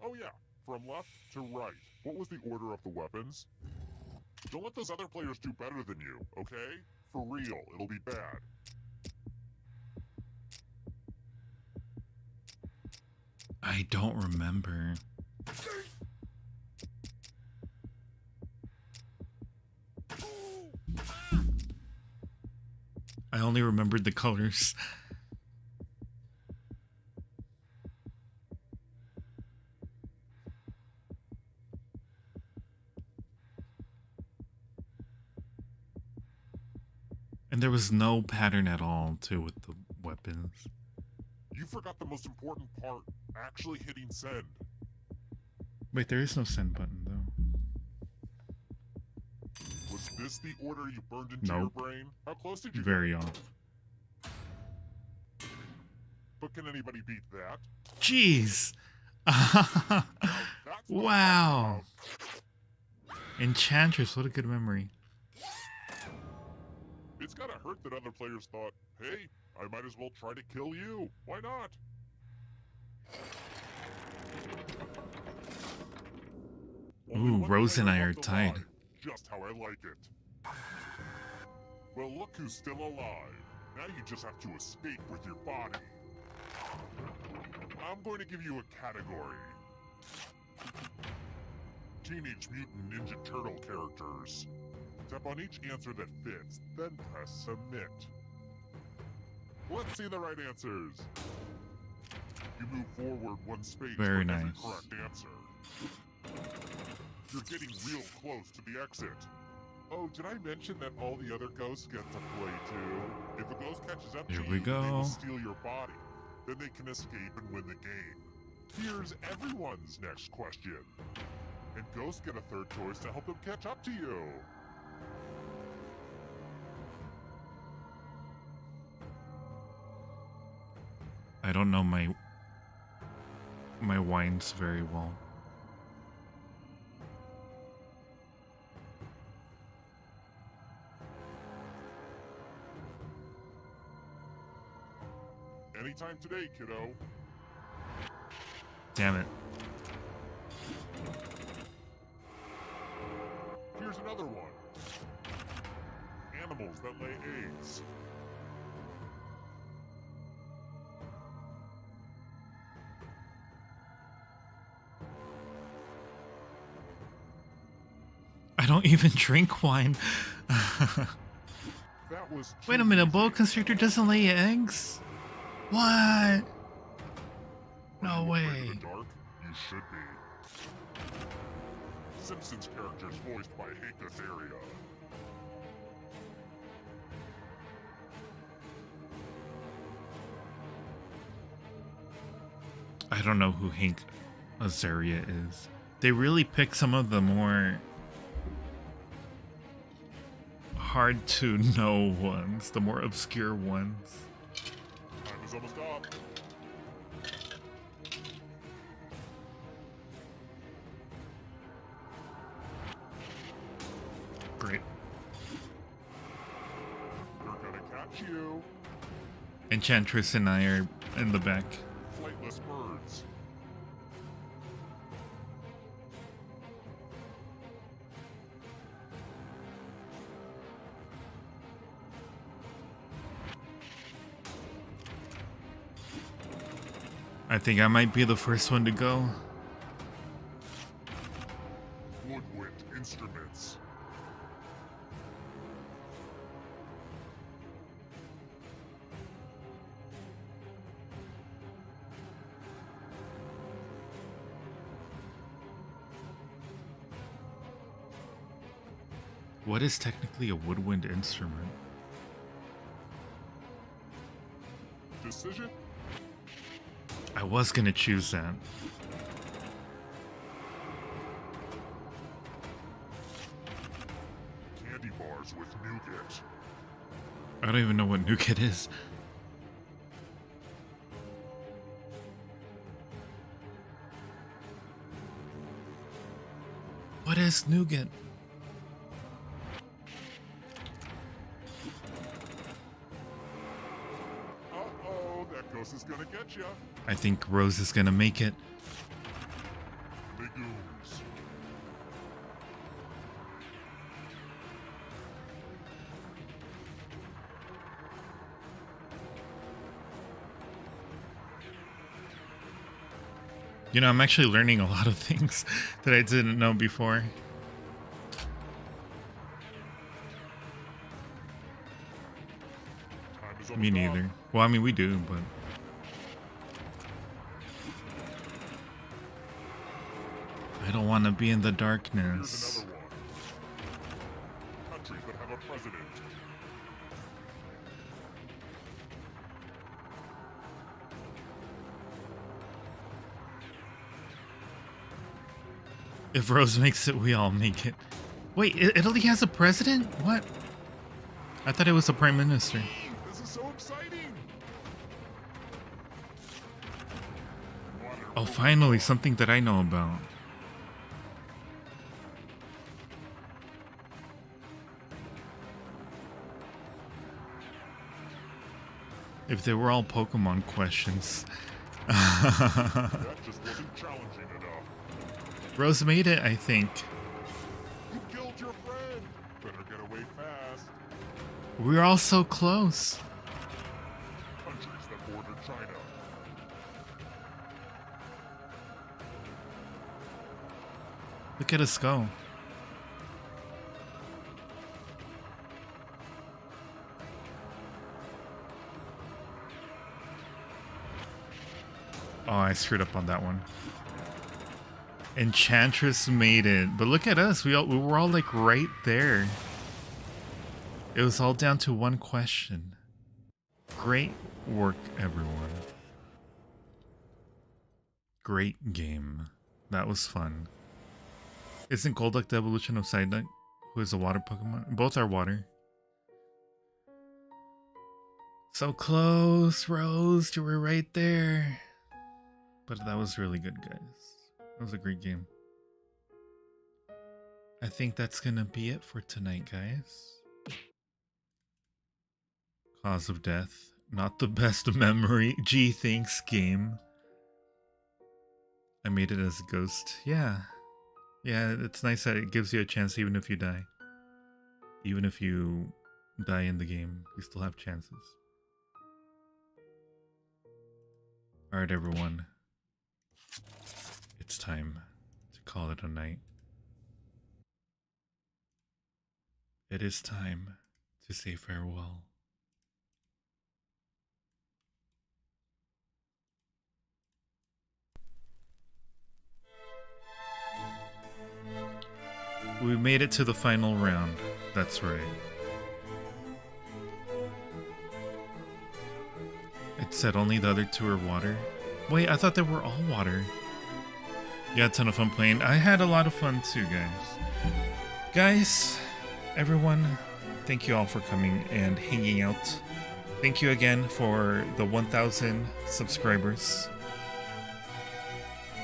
Oh yeah, from left to right. What was the order of the weapons? Don't let those other players do better than you, okay? For real, it'll be bad. I don't remember. I only remembered the colors. And there was no pattern at all, too, with the weapons. You forgot the most important part, actually hitting send. Wait, there is no send button, though. Was this the order you burned into Nope. your brain? How close did you Very get? off. But can anybody beat that? Jeez! Now that's what I'm Wow! talking Enchantress, what a good memory. about. It's gotta hurt that other players thought, hey, I might as well try to kill you. Why not? Only Ooh, one Rose and player I are left tied. alive, just how I like it. Well, look who's still alive. Now you just have to escape with your body. I'm going to give you a category. Teenage Mutant Ninja Turtle characters. Tap on each answer that fits, then press submit. Let's see the right answers. You move forward one space Very for every nice. correct answer. You're getting real close to the exit. Oh, did I mention that all the other ghosts get to play too? If a ghost catches up Here to we you, they go. will steal your body. Then they can escape and win the game. Here's everyone's next question. And ghosts get a third choice to help them catch up to you. I don't know my wines very well. Anytime today, kiddo. Damn it. Here's another one. Animals that lay eggs. I don't even drink wine. That was Wait a too minute, easy. boa constrictor doesn't lay eggs? What? Are No you afraid way. of the dark? You should be. Simpsons characters voiced by Hank Azaria. I don't know who Hank Azaria is. They really pick some of the more hard to know ones, the more obscure ones. Time is almost up. Great. They're gonna catch you. Enchantress and I are in the back. Flightless birds. I think I might be the first one to go. Woodwind instruments. What is technically a woodwind instrument? Decision? I was gonna choose that. Candy bars with nougat. I don't even know what nougat is. What is nougat? Uh-oh, that ghost is gonna get ya. I think Rose is gonna make it. Legumes. You know, I'm actually learning a lot of things that I didn't know before. Time is Me almost neither. up. Well, I mean, we do, but I don't want to be in the Here's darkness. another one. Countries that have a president. If Rose makes it, we all make it. Wait, Italy has a president? What? I thought it was a prime minister. This is so exciting! Oh, finally, something that I know about. If they were all Pokemon questions. That just wasn't challenging enough. Rose made it, I think. You killed your friend! Better get away fast. We're all so close. Countries that border China. Look at us go. Oh, I screwed up on that one. Enchantress made it. But look at us. We were all like right there. It was all down to one question. Great work, everyone. Great game. That was fun. Isn't Golduck the evolution of Psyduck, who is a water Pokemon? Both are water. So close, Rose. You were right there. But that was really good, guys. That was a great game. I think that's gonna be it for tonight, guys. Cause of death. Not the best memory. Gee, thanks, game. I made it as a ghost. Yeah. Yeah, it's nice that it gives you a chance even if you die. Even if you die in the game, you still have chances. Alright, everyone. It's time to call it a night. It is time to say farewell. We made it to the final round. That's right. It said only the other two are water. Wait, I thought they were all water. You had a ton of fun playing. I had a lot of fun too, guys. Guys, everyone, thank you all for coming and hanging out. Thank you again for the 1,000 subscribers.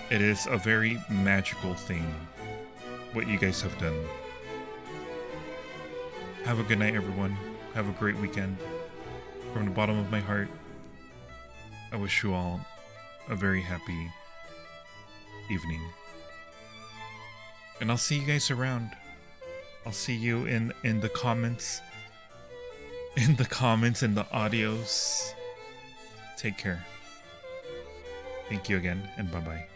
It is a very magical thing, what you guys have done. Have a good night, everyone. Have a great weekend. From the bottom of my heart, I wish you all a very happy evening. And I'll see you guys around. I'll see you in the comments. In the comments and the audios. Take care. Thank you again, and bye-bye.